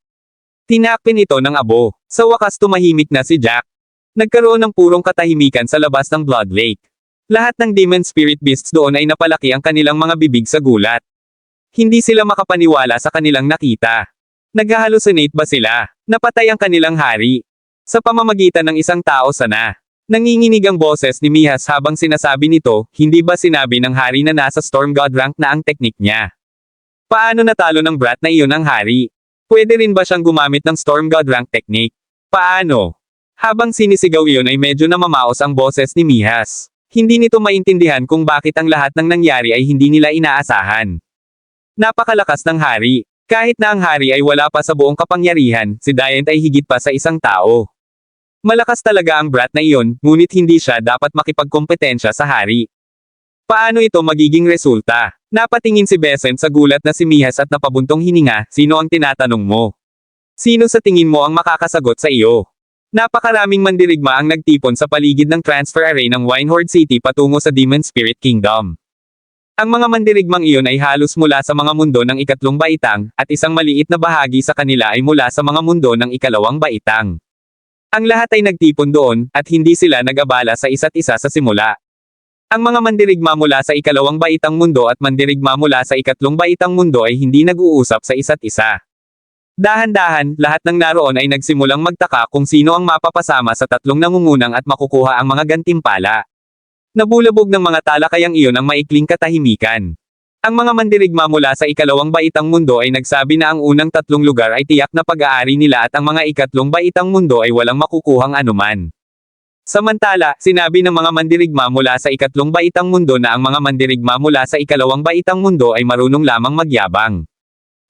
Tinakpin ito ng abo. Sa wakas tumahimik na si Jack. Nagkaroon ng purong katahimikan sa labas ng Blood Lake. Lahat ng Demon Spirit Beasts doon ay napalaki ang kanilang mga bibig sa gulat. Hindi sila makapaniwala sa kanilang nakita. Nag-hallucinate ba sila? Napatay ang kanilang hari. Sa pamamagitan ng isang tao sana. Nanginginig ang boses ni Mihas habang sinasabi nito, hindi ba sinabi ng hari na nasa Storm God rank na ang teknik niya? Paano natalo ng brat na iyon ang hari? Pwede rin ba siyang gumamit ng Storm God rank technique? Paano? Habang sinisigaw iyon ay medyo namamaos ang boses ni Mihas. Hindi nito maintindihan kung bakit ang lahat ng nangyari ay hindi nila inaasahan. Napakalakas ng hari. Kahit na ang hari ay wala pa sa buong kapangyarihan, si Diane ay higit pa sa isang tao. Malakas talaga ang brat na iyon, ngunit hindi siya dapat makipagkompetensya sa hari. Paano ito magiging resulta? Napatingin si Besant sa gulat na si Mihas at napabuntong hininga, sino ang tinatanong mo? Sino sa tingin mo ang makakasagot sa iyo? Napakaraming mandirigma ang nagtipon sa paligid ng transfer array ng Winehorde City patungo sa Demon Spirit Kingdom. Ang mga mandirigmang iyon ay halos mula sa mga mundo ng ikatlong baitang, at isang maliit na bahagi sa kanila ay mula sa mga mundo ng ikalawang baitang. Ang lahat ay nagtipon doon, at hindi sila nag-abala sa isa't isa sa simula. Ang mga mandirigma mula sa ikalawang baitang mundo at mandirigma mula sa ikatlong baitang mundo ay hindi nag-uusap sa isa't isa. Dahan-dahan, lahat ng naroon ay nagsimulang magtaka kung sino ang mapapasama sa tatlong nangungunang at makukuha ang mga gantimpala. Nabulabog ng mga talakayang iyon ang maikling katahimikan. Ang mga mandirigma mula sa ikalawang baitang mundo ay nagsabi na ang unang tatlong lugar ay tiyak na pag-aari nila at ang mga ikatlong baitang mundo ay walang makukuhang anuman. Samantala, sinabi ng mga mandirigma mula sa ikatlong baitang mundo na ang mga mandirigma mula sa ikalawang baitang mundo ay marunong lamang magyabang.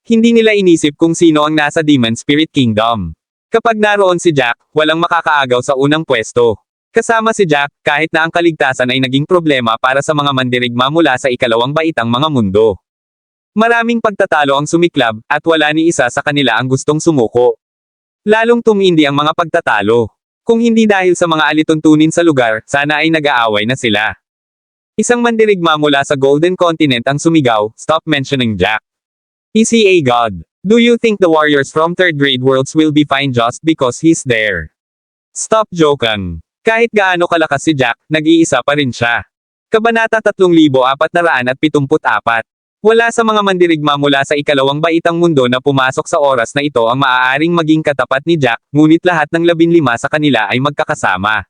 Hindi nila inisip kung sino ang nasa Demon Spirit Kingdom. Kapag naroon si Jack, walang makakaagaw sa unang pwesto. Kasama si Jack, kahit na ang kaligtasan ay naging problema para sa mga mandirigma mula sa ikalawang baitang mga mundo. Maraming pagtatalo ang sumiklab, at wala ni isa sa kanila ang gustong sumuko. Lalong tumindi ang mga pagtatalo. Kung hindi dahil sa mga alituntunin sa lugar, sana ay nag-aaway na sila. Isang mandirigma mula sa Golden Continent ang sumigaw, "Stop mentioning Jack. Is he a god? Do you think the warriors from third grade worlds will be fine just because he's there? Stop joking." Kahit gaano kalakas si Jack, nag-iisa pa rin siya. Kabanata 3474. Wala sa mga mandirigma mula sa ikalawang baitang mundo na pumasok sa oras na ito ang maaaring maging katapat ni Jack, ngunit lahat ng 15 sa kanila ay magkakasama.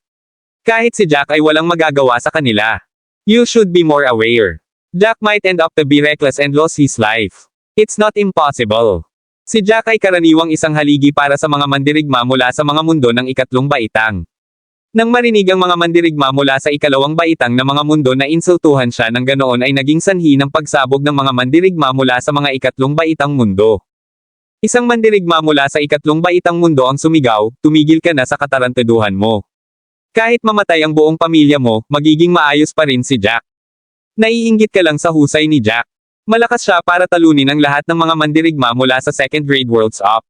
Kahit si Jack ay walang magagawa sa kanila. You should be more aware. Jack might end up to be reckless and lose his life. It's not impossible. Si Jack ay karaniwang isang haligi para sa mga mandirigma mula sa mga mundo ng ikatlong baitang. Nang marinig ang mga mandirigma mula sa ikalawang baitang na mga mundo na insultuhan siya ng ganoon ay naging sanhi ng pagsabog ng mga mandirigma mula sa mga ikatlong baitang mundo. Isang mandirigma mula sa ikatlong baitang mundo ang sumigaw, "Tumigil ka na sa katarantaduhan mo. Kahit mamatay ang buong pamilya mo, magiging maayos pa rin si Jack. Naiinggit ka lang sa husay ni Jack." Malakas siya para talunin ang lahat ng mga mandirigma mula sa second grade worlds up.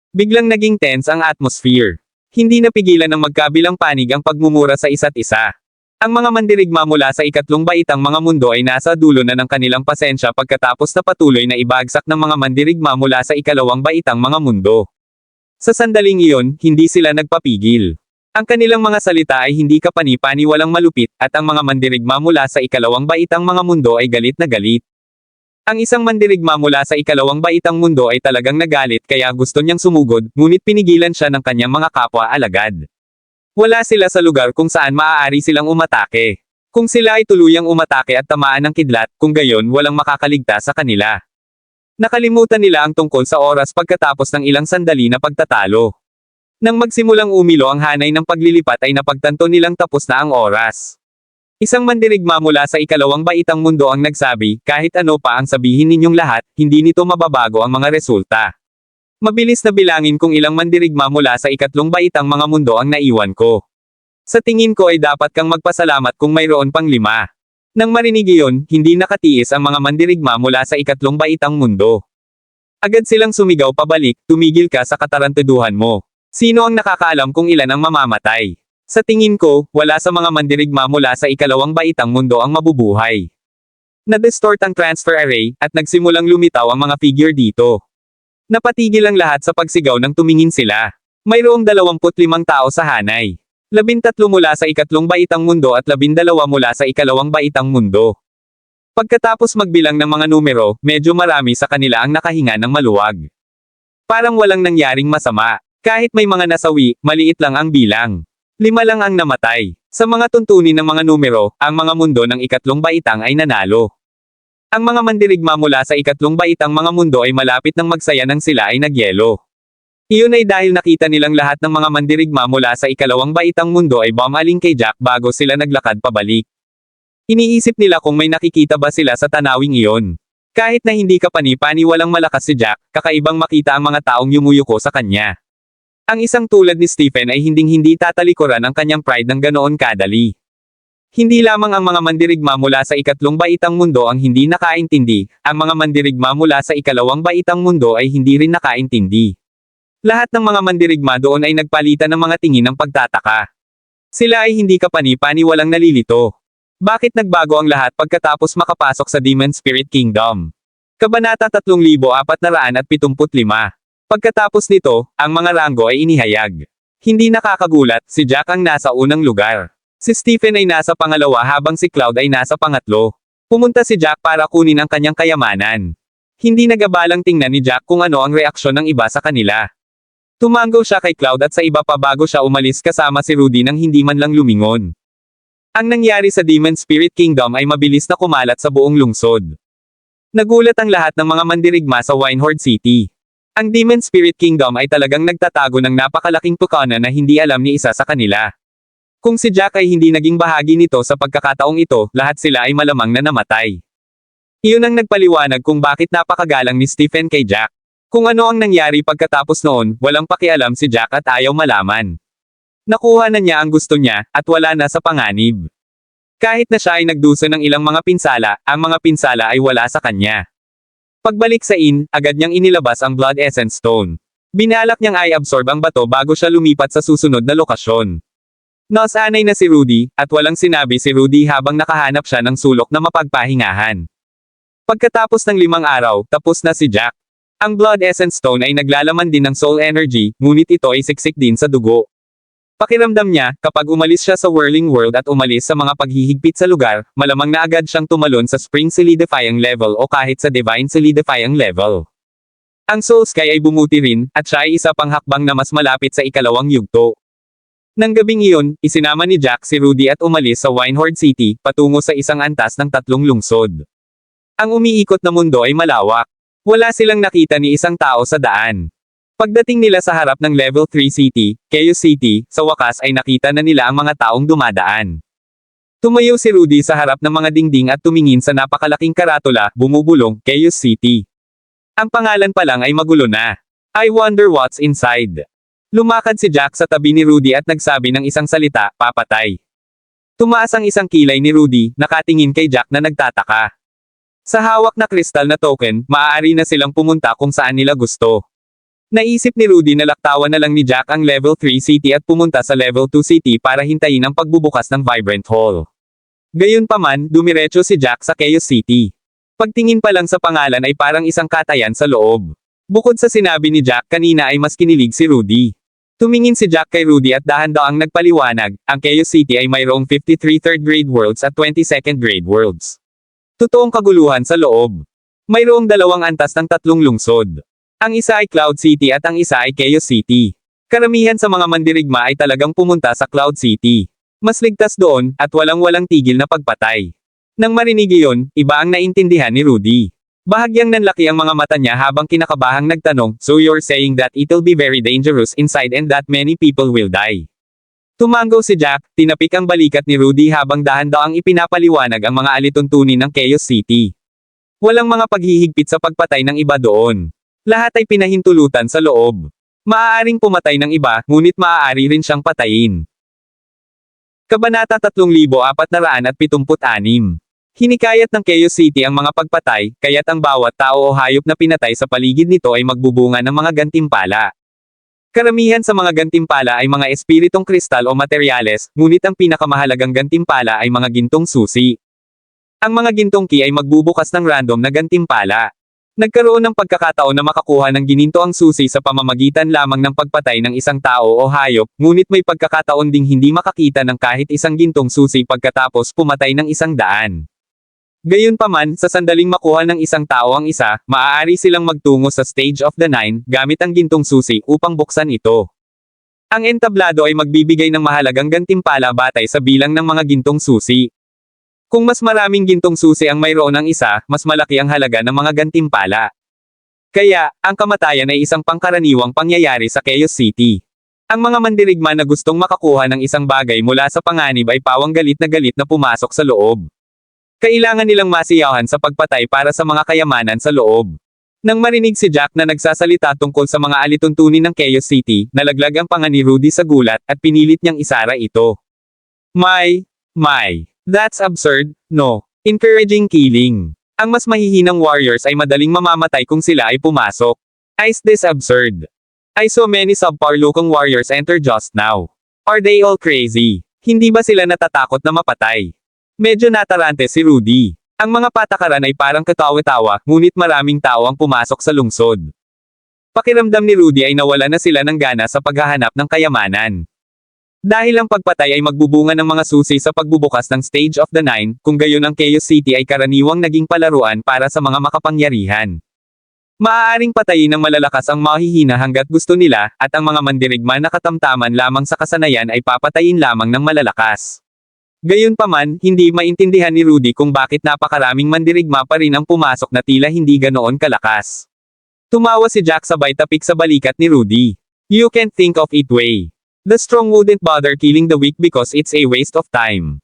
Biglang naging tense ang atmosphere. Hindi napigilan ng magkabilang panig ang pagmumura sa isa't isa. Ang mga mandirigma mula sa ikatlong baitang mga mundo ay nasa dulo na ng kanilang pasensya pagkatapos na patuloy na ibagsak ng mga mandirigma mula sa ikalawang baitang mga mundo. Sa sandaling iyon, hindi sila nagpapigil. Ang kanilang mga salita ay hindi kapani-pani walang malupit, at ang mga mandirigma mula sa ikalawang baitang mga mundo ay galit na galit. Ang isang mandirigma mula sa ikalawang baitang mundo ay talagang nagalit kaya gusto niyang sumugod, ngunit pinigilan siya ng kanyang mga kapwa alagad. Wala sila sa lugar kung saan maaari silang umatake. Kung sila ay tuluyang umatake at tamaan ng kidlat, kung gayon walang makakaligtas sa kanila. Nakalimutan nila ang tungkol sa oras pagkatapos ng ilang sandali na pagtatalo. Nang magsimulang umilo ang hanay ng paglilipat ay napagtanto nilang tapos na ang oras. Isang mandirigma mula sa ikalawang baitang mundo ang nagsabi, "Kahit ano pa ang sabihin ninyong lahat, hindi nito mababago ang mga resulta. Mabilis na bilangin kung ilang mandirigma mula sa ikatlong baitang mga mundo ang naiwan ko. Sa tingin ko ay dapat kang magpasalamat kung mayroon pang 5. Nang marinig iyon, hindi nakatiis ang mga mandirigma mula sa ikatlong baitang mundo. Agad silang sumigaw pabalik, "Tumigil ka sa katarantaduhan mo. Sino ang nakakaalam kung ilan ang mamamatay? Sa tingin ko, wala sa mga mandirigma mula sa ikalawang baitang mundo ang mabubuhay." Na-distort ang transfer array, at nagsimulang lumitaw ang mga figure dito. Napatigil ang lahat sa pagsigaw nang tumingin sila. Mayroong 25 tao sa hanay. 13 mula sa ikatlong baitang mundo at 12 mula sa ikalawang baitang mundo. Pagkatapos magbilang ng mga numero, medyo marami sa kanila ang nakahinga ng maluwag. Parang walang nangyaring masama. Kahit may mga nasawi, maliit lang ang bilang. 5 lang ang namatay. Sa mga tuntunin ng mga numero, ang mga mundo ng ikatlong baitang ay nanalo. Ang mga mandirigma mula sa ikatlong baitang mga mundo ay malapit nang magsaya nang sila ay nagyelo. Iyon ay dahil nakita nilang lahat ng mga mandirigma mula sa ikalawang baitang mundo ay bumaling kay Jack bago sila naglakad pabalik. Iniisip nila kung may nakikita ba sila sa tanawing iyon. Kahit na hindi kapani-pani walang malakas si Jack, kakaibang makita ang mga taong yumuyuko sa kanya. Ang isang tulad ni Stephen ay hinding-hindi tatalikuran ang kanyang pride ng ganoon kadali. Hindi lamang ang mga mandirigma mula sa ikatlong baitang mundo ang hindi nakaintindi, ang mga mandirigma mula sa ikalawang baitang mundo ay hindi rin nakaintindi. Lahat ng mga mandirigma doon ay nagpalitan ng mga tingin ng pagtataka. Sila ay hindi kapani-paniwalang nalilito. Bakit nagbago ang lahat pagkatapos makapasok sa Demon Spirit Kingdom? Kabanata 3475. Pagkatapos nito, ang mga ranggo ay inihayag. Hindi nakakagulat, si Jack ang nasa unang lugar. Si Stephen ay nasa pangalawa habang si Cloud ay nasa pangatlo. Pumunta si Jack para kunin ang kanyang kayamanan. Hindi nagabalang tingnan ni Jack kung ano ang reaksyon ng iba sa kanila. Tumango siya kay Cloud at sa iba pa bago siya umalis kasama si Rudy nang hindi man lang lumingon. Ang nangyari sa Demon Spirit Kingdom ay mabilis na kumalat sa buong lungsod. Nagulat ang lahat ng mga mandirigma sa Winehorde City. Ang Demon Spirit Kingdom ay talagang nagtatago ng napakalaking pukana na hindi alam ni isa sa kanila. Kung si Jack ay hindi naging bahagi nito sa pagkakataong ito, lahat sila ay malamang na namatay. Iyon ang nagpaliwanag kung bakit napakagalang ni Stephen kay Jack. Kung ano ang nangyari pagkatapos noon, walang pakialam si Jack at ayaw malaman. Nakuha na niya ang gusto niya, at wala na sa panganib. Kahit na siya ay nagduso ng ilang mga pinsala, ang mga pinsala ay wala sa kanya. Pagbalik sa inn, agad niyang inilabas ang Blood Essence Stone. Binalak niyang i-absorb ang bato bago siya lumipat sa susunod na lokasyon. Nasanay na si Rudy, at walang sinabi si Rudy habang nakahanap siya ng sulok na mapagpahingahan. Pagkatapos ng 5 araw, tapos na si Jack. Ang Blood Essence Stone ay naglalaman din ng soul energy, ngunit ito ay siksik din sa dugo. Pakiramdam niya, kapag umalis siya sa Whirling World at umalis sa mga paghihigpit sa lugar, malamang na agad siyang tumalon sa Spring Solidifying level o kahit sa Divine Solidifying level. Ang Soul Sky ay bumuti rin, at siya ay isa pang hakbang na mas malapit sa ikalawang yugto. Nang gabing iyon, isinama ni Jack si Rudy at umalis sa Winehorde City, patungo sa isang antas ng 3 lungsod. Ang umiikot na mundo ay malawak. Wala silang nakita ni isang tao sa daan. Pagdating nila sa harap ng Level 3 City, Chaos City, sa wakas ay nakita na nila ang mga taong dumadaan. Tumayo si Rudy sa harap ng mga dingding at tumingin sa napakalaking karatula, bumubulong, Chaos City. Ang pangalan pa lang ay magulo na. I wonder what's inside. Lumakad si Jack sa tabi ni Rudy at nagsabi ng isang salita, papatay. Tumaas ang isang kilay ni Rudy, nakatingin kay Jack na nagtataka. Sa hawak na kristal na token, maaari na silang pumunta kung saan nila gusto. Naisip ni Rudy na laktawan na lang ni Jack ang Level 3 City at pumunta sa Level 2 City para hintayin ang pagbubukas ng Vibrant Hall. Gayunpaman, dumiretso si Jack sa Chaos City. Pagtingin pa lang sa pangalan ay parang isang katayan sa loob. Bukod sa sinabi ni Jack kanina ay mas kinilig si Rudy. Tumingin si Jack kay Rudy at dahan-daang nagpaliwanag, ang Chaos City ay mayroong 53 third grade worlds at 20 second grade worlds. Totoong kaguluhan sa loob. Mayroong 2 antas ng 3 lungsod. Ang isa ay Cloud City at ang isa ay Chaos City. Karamihan sa mga mandirigma ay talagang pumunta sa Cloud City. Mas ligtas doon, at walang-walang tigil na pagpatay. Nang marinig iyon, iba ang naintindihan ni Rudy. Bahagyang nanlaki ang mga mata niya habang kinakabahang nagtanong, so you're saying that it'll be very dangerous inside and that many people will die. Tumango si Jack, tinapik ang balikat ni Rudy habang dahan-daang ipinapaliwanag ang mga alituntunin ng Chaos City. Walang mga paghihigpit sa pagpatay ng iba doon. Lahat ay pinahintulutan sa loob. Maaaring pumatay ng iba, ngunit maaari rin siyang patayin. Kabanata 3476. Hinikayat ng Chaos City ang mga pagpatay, kaya't ang bawat tao o hayop na pinatay sa paligid nito ay magbubunga ng mga gantimpala. Karamihan sa mga gantimpala ay mga espiritong kristal o materyales, ngunit ang pinakamahalagang gantimpala ay mga gintong susi. Ang mga gintong key ay magbubukas ng random na gantimpala. Nagkaroon ng pagkakataon na makakuha ng gininto ang susi sa pamamagitan lamang ng pagpatay ng isang tao o hayop, ngunit may pagkakataon ding hindi makakita ng kahit isang gintong susi pagkatapos pumatay ng 100. Gayunpaman, sa sandaling makuha ng isang tao ang isa, maaari silang magtungo sa Stage of the Nine, gamit ang gintong susi upang buksan ito. Ang entablado ay magbibigay ng mahalagang gantimpala batay sa bilang ng mga gintong susi. Kung mas maraming gintong susi ang mayroon ng isa, mas malaki ang halaga ng mga gantimpala. Kaya, ang kamatayan ay isang pangkaraniwang pangyayari sa Chaos City. Ang mga mandirigma na gustong makakuha ng isang bagay mula sa panganib ay pawang galit na pumasok sa loob. Kailangan nilang masiyahan sa pagpatay para sa mga kayamanan sa loob. Nang marinig si Jack na nagsasalita tungkol sa mga alituntunin ng Chaos City, nalaglag ang panga ni Rudy sa gulat at pinilit niyang isara ito. My, that's absurd, no? Encouraging killing. Ang mas mahihinang warriors ay madaling mamamatay kung sila ay pumasok. Is this absurd? I saw many subpar looking warriors enter just now. Are they all crazy? Hindi ba sila natatakot na mapatay? Medyo natarante si Rudy. Ang mga patakaran ay parang katawa-tawa, ngunit maraming tao ang pumasok sa lungsod. Pakiramdam ni Rudy ay nawala na sila ng gana sa paghahanap ng kayamanan. Dahil ang pagpatay ay magbubunga ng mga susi sa pagbubukas ng Stage of the Nine, kung gayon ang Chaos City ay karaniwang naging palaruan para sa mga makapangyarihan. Maaaring patayin ng malalakas ang mahihina hanggat gusto nila, at ang mga mandirigma na katamtaman lamang sa kasanayan ay papatayin lamang ng malalakas. Gayunpaman, hindi maintindihan ni Rudy kung bakit napakaraming mandirigma pa rin ang pumasok na tila hindi ganoon kalakas. Tumawa si Jack sabay tapik sa balikat ni Rudy. You can't think of it way. The strong wouldn't bother killing the weak because it's a waste of time.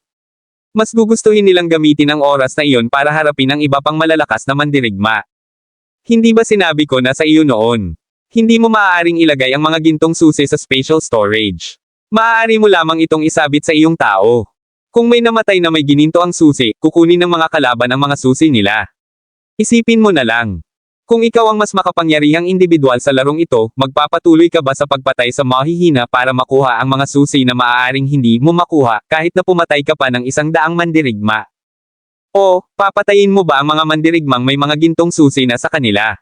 Mas gugustuhin nilang gamitin ang oras na iyon para harapin ang iba pang malalakas na mandirigma. Hindi ba sinabi ko na sa iyo noon? Hindi mo maaaring ilagay ang mga gintong susi sa spatial storage. Maaari mo lamang itong isabit sa iyong tao. Kung may namatay na may gininto ang susi, kukunin ng mga kalaban ang mga susi nila. Isipin mo na lang. Kung ikaw ang mas makapangyarihang individual sa larong ito, magpapatuloy ka ba sa pagpatay sa mahihina para makuha ang mga susi na maaaring hindi mo makuha, kahit na pumatay ka pa ng 100 mandirigma? O, papatayin mo ba ang mga mandirigmang may mga gintong susi na sa kanila?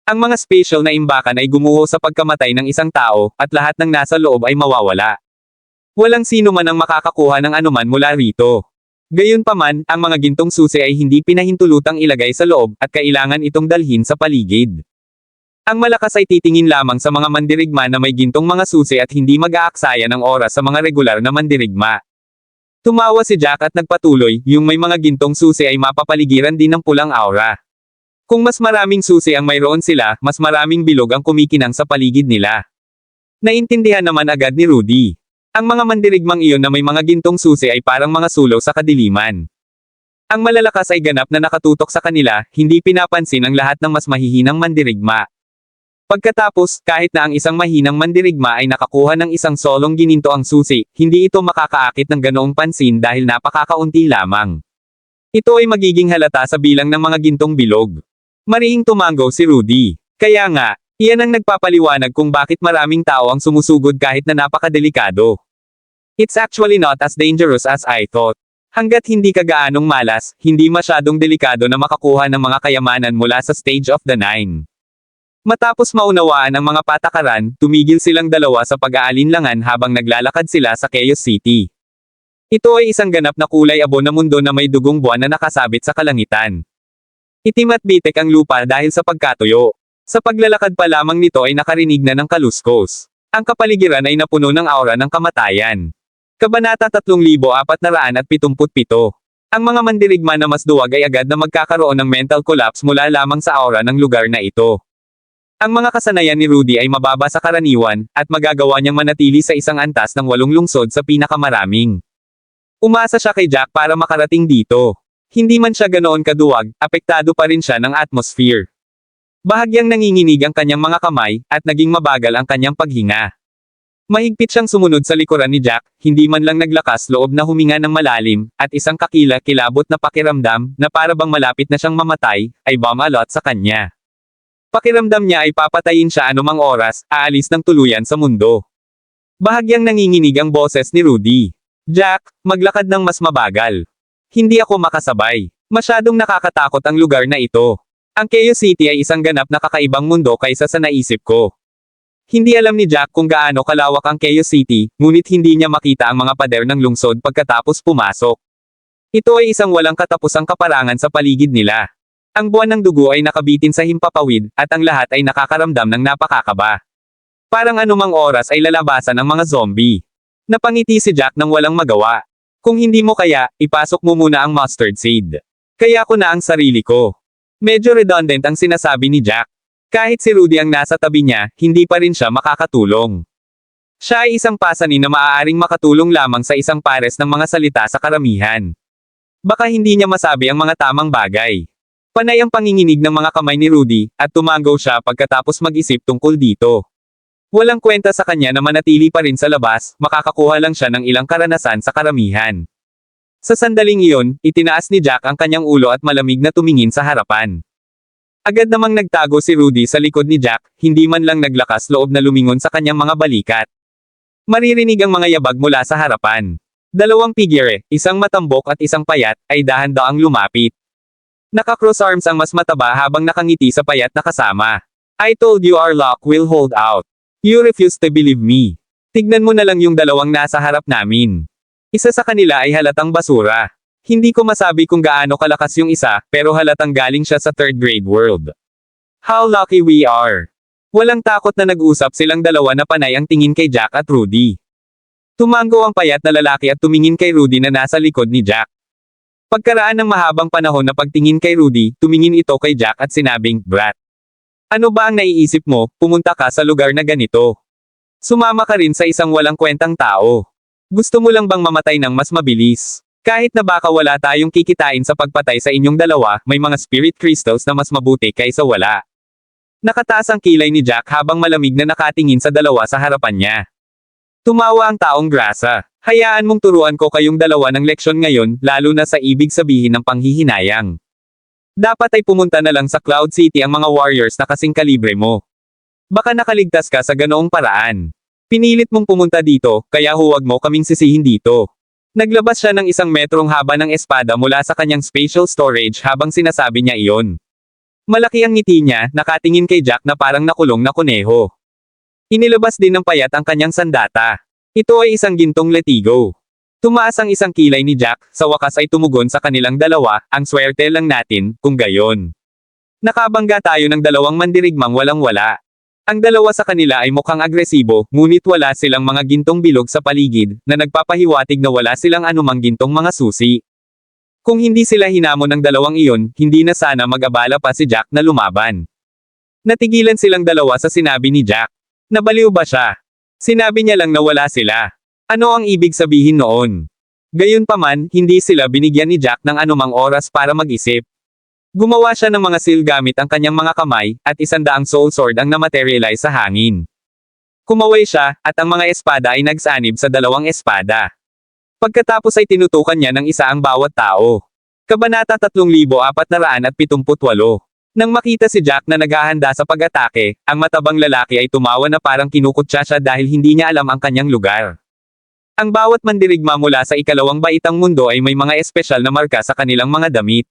Ang mga spatial na imbakan ay gumuho sa pagkamatay ng isang tao, at lahat ng nasa loob ay mawawala. Walang sino man ang makakakuha ng anuman mula rito. Gayunpaman, ang mga gintong susi ay hindi pinahintulutang ilagay sa loob, at kailangan itong dalhin sa paligid. Ang malakas ay titingin lamang sa mga mandirigma na may gintong mga susi at hindi mag-aaksaya ng oras sa mga regular na mandirigma. Tumawa si Jack at nagpatuloy, yung may mga gintong susi ay mapapaligiran din ng pulang aura. Kung mas maraming susi ang mayroon sila, mas maraming bilog ang kumikinang sa paligid nila. Naintindihan naman agad ni Rudy. Ang mga mandirigmang iyon na may mga gintong susi ay parang mga sulong sa kadiliman. Ang malalakas ay ganap na nakatutok sa kanila, hindi pinapansin ang lahat ng mas mahihinang mandirigma. Pagkatapos, kahit na ang isang mahinang mandirigma ay nakakuha ng isang solong gininto ang susi, hindi ito makakaakit ng ganoong pansin dahil napakakaunti lamang. Ito ay magiging halata sa bilang ng mga gintong bilog. Marihing tumango si Rudy. Kaya nga, iyan ang nagpapaliwanag kung bakit maraming tao ang sumusugod kahit na napakadelikado. It's actually not as dangerous as I thought. Hanggat hindi ka gaanong malas, hindi masyadong delikado na makakuha ng mga kayamanan mula sa Stage of the Nine. Matapos maunawaan ang mga patakaran, tumigil silang dalawa sa pag-aalinlangan habang naglalakad sila sa Chaos City. Ito ay isang ganap na kulay abo na mundo na may dugong buwan na nakasabit sa kalangitan. Itim at bitek ang lupa dahil sa pagkatuyo. Sa paglalakad pa lamang nito ay nakarinig na ng kaluskos. Ang kapaligiran ay napuno ng aura ng kamatayan. Kabanata 3477. Ang mga mandirigma na mas duwag ay agad na magkakaroon ng mental collapse mula lamang sa aura ng lugar na ito. Ang mga kasanayan ni Rudy ay mababa sa karaniwan, at magagawa niyang manatili sa isang antas ng 8 lungsod sa pinakamaraming. Umasa siya kay Jack para makarating dito. Hindi man siya ganoon kaduwag, apektado pa rin siya ng atmosphere. Bahagyang nanginginig ang kanyang mga kamay, at naging mabagal ang kanyang paghinga. Mahigpit siyang sumunod sa likuran ni Jack, hindi man lang naglakas loob na huminga ng malalim, at isang kakila-kilabot na pakiramdam, na para bang malapit na siyang mamatay, ay bumalot sa kanya. Pakiramdam niya ay papatayin siya anumang oras, aalis ng tuluyan sa mundo. Bahagyang nanginginig ang boses ni Rudy. Jack, maglakad ng mas mabagal. Hindi ako makasabay. Masyadong nakakatakot ang lugar na ito. Ang Chaos City ay isang ganap na kakaibang mundo kaysa sa naisip ko. Hindi alam ni Jack kung gaano kalawak ang Chaos City, ngunit hindi niya makita ang mga pader ng lungsod pagkatapos pumasok. Ito ay isang walang katapusang kaparangan sa paligid nila. Ang buwan ng dugo ay nakabitin sa himpapawid, at ang lahat ay nakakaramdam ng napakakaba. Parang anumang oras ay lalabasan ang mga zombie. Napangiti si Jack nang walang magawa. Kung hindi mo kaya, ipasok mo muna ang mustard seed. Kaya ko na ang sarili ko. Medyo redundant ang sinasabi ni Jack. Kahit si Rudy ang nasa tabi niya, hindi pa rin siya makakatulong. Siya ay isang pasanin na maaaring makatulong lamang sa isang pares ng mga salita sa karamihan. Baka hindi niya masabi ang mga tamang bagay. Panay ang panginginig ng mga kamay ni Rudy, at tumango siya pagkatapos mag-isip tungkol dito. Walang kwenta sa kanya na manatili pa rin sa labas, makakakuha lang siya ng ilang karanasan sa karamihan. Sa sandaling iyon, itinaas ni Jack ang kanyang ulo at malamig na tumingin sa harapan. Agad namang nagtago si Rudy sa likod ni Jack, hindi man lang naglakas loob na lumingon sa kanyang mga balikat. Maririnig ang mga yabag mula sa harapan. Dalawang figure, isang matambok at isang payat, ay dahan-daang lumapit. Naka-cross arms ang mas mataba habang nakangiti sa payat na kasama. I told you our luck will hold out. You refuse to believe me. Tignan mo na lang yung dalawang nasa harap namin. Isa sa kanila ay halatang basura. Hindi ko masabi kung gaano kalakas yung isa, pero halatang galing siya sa third grade world. How lucky we are. Walang takot na nag-usap silang dalawa na panay ang tingin kay Jack at Rudy. Tumango ang payat na lalaki at tumingin kay Rudy na nasa likod ni Jack. Pagkaraan ng mahabang panahon na pagtingin kay Rudy, tumingin ito kay Jack at sinabing, "Brat. Ano ba ang naiisip mo, pumunta ka sa lugar na ganito? Sumama ka rin sa isang walang kwentang tao. Gusto mo lang bang mamatay ng mas mabilis? Kahit na baka wala tayong kikitain sa pagpatay sa inyong dalawa, may mga spirit crystals na mas mabuti kaysa wala." Nakataas ang kilay ni Jack habang malamig na nakatingin sa dalawa sa harapan niya. Tumawa ang taong grasa. Hayaan mong turuan ko kayong dalawa ng leksyon ngayon, lalo na sa ibig sabihin ng panghihinayang. Dapat ay pumunta na lang sa Cloud City ang mga warriors na kasing kalibre mo. Baka nakaligtas ka sa ganoong paraan. Pinilit mong pumunta dito, kaya huwag mo kaming sisihin dito. Naglabas siya ng 1 metrong haba ng espada mula sa kanyang spatial storage habang sinasabi niya iyon. Malaki ang ngiti niya, nakatingin kay Jack na parang nakulong na kuneho. Inilabas din ng payat ang kanyang sandata. Ito ay isang gintong letigo. Tumaas ang isang kilay ni Jack, sa wakas ay tumugon sa kanilang dalawa, ang swerte lang natin, kung gayon. Nakabangga tayo ng dalawang mandirigmang walang-wala. Ang dalawa sa kanila ay mukhang agresibo, ngunit wala silang mga gintong bilog sa paligid, na nagpapahiwatig na wala silang anumang gintong mga susi. Kung hindi sila hinamon ng dalawang iyon, hindi na sana mag-abala pa si Jack na lumaban. Natigilan silang dalawa sa sinabi ni Jack. Nabaliw ba siya? Sinabi niya lang na wala sila. Ano ang ibig sabihin noon? Gayunpaman, hindi sila binigyan ni Jack ng anumang oras para mag-isip. Gumawa siya ng mga seal gamit ang kanyang mga kamay, at 100 soul sword ang na-materialize sa hangin. Kumaway siya, at ang mga espada ay nagsanib sa dalawang espada. Pagkatapos ay tinutukan niya ng isa ang bawat tao. Kabanata 3478. Nang makita si Jack na naghahanda sa pag-atake, ang matabang lalaki ay tumawa na parang kinukutya siya dahil hindi niya alam ang kanyang lugar. Ang bawat mandirigma mula sa ikalawang baitang mundo ay may mga espesyal na marka sa kanilang mga damit.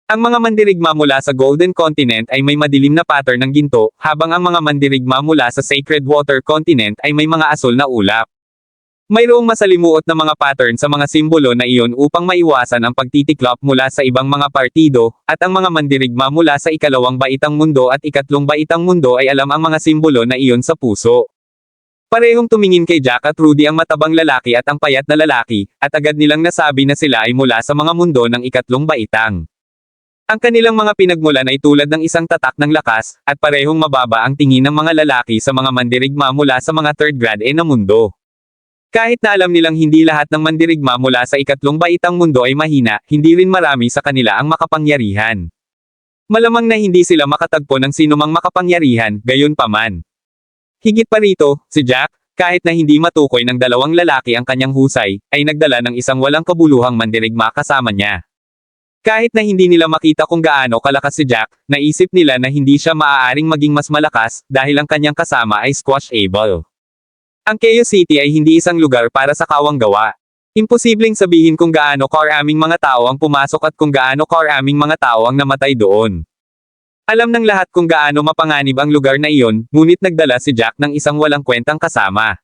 Ang mga mandirigma mula sa Golden Continent ay may madilim na pattern ng ginto, habang ang mga mandirigma mula sa Sacred Water Continent ay may mga asul na ulap. Mayroong masalimuot na mga pattern sa mga simbolo na iyon upang maiwasan ang pagtitiklop mula sa ibang mga partido, at ang mga mandirigma mula sa ikalawang baitang mundo at ikatlong baitang mundo ay alam ang mga simbolo na iyon sa puso. Parehong tumingin kay Jack at Rudy ang matabang lalaki at ang payat na lalaki, at agad nilang nasabi na sila ay mula sa mga mundo ng ikatlong baitang. Ang kanilang mga pinagmulan ay tulad ng isang tatak ng lakas, at parehong mababa ang tingin ng mga lalaki sa mga mandirigma mula sa mga third grade na mundo. Kahit na alam nilang hindi lahat ng mandirigma mula sa ikatlong baitang mundo ay mahina, hindi rin marami sa kanila ang makapangyarihan. Malamang na hindi sila makatagpo ng sinumang makapangyarihan, gayon pa man. Higit pa rito, si Jack, kahit na hindi matukoy ng dalawang lalaki ang kanyang husay, ay nagdala ng isang walang kabuluhang mandirigma kasama niya. Kahit na hindi nila makita kung gaano kalakas si Jack, naisip nila na hindi siya maaaring maging mas malakas, dahil ang kanyang kasama ay squash-able. Ang Chaos City ay hindi isang lugar para sa kawang gawa. Imposibleng sabihin kung gaano karaming mga tao ang pumasok at kung gaano karaming mga tao ang namatay doon. Alam ng lahat kung gaano mapanganib ang lugar na iyon, ngunit nagdala si Jack ng isang walang kwentang kasama.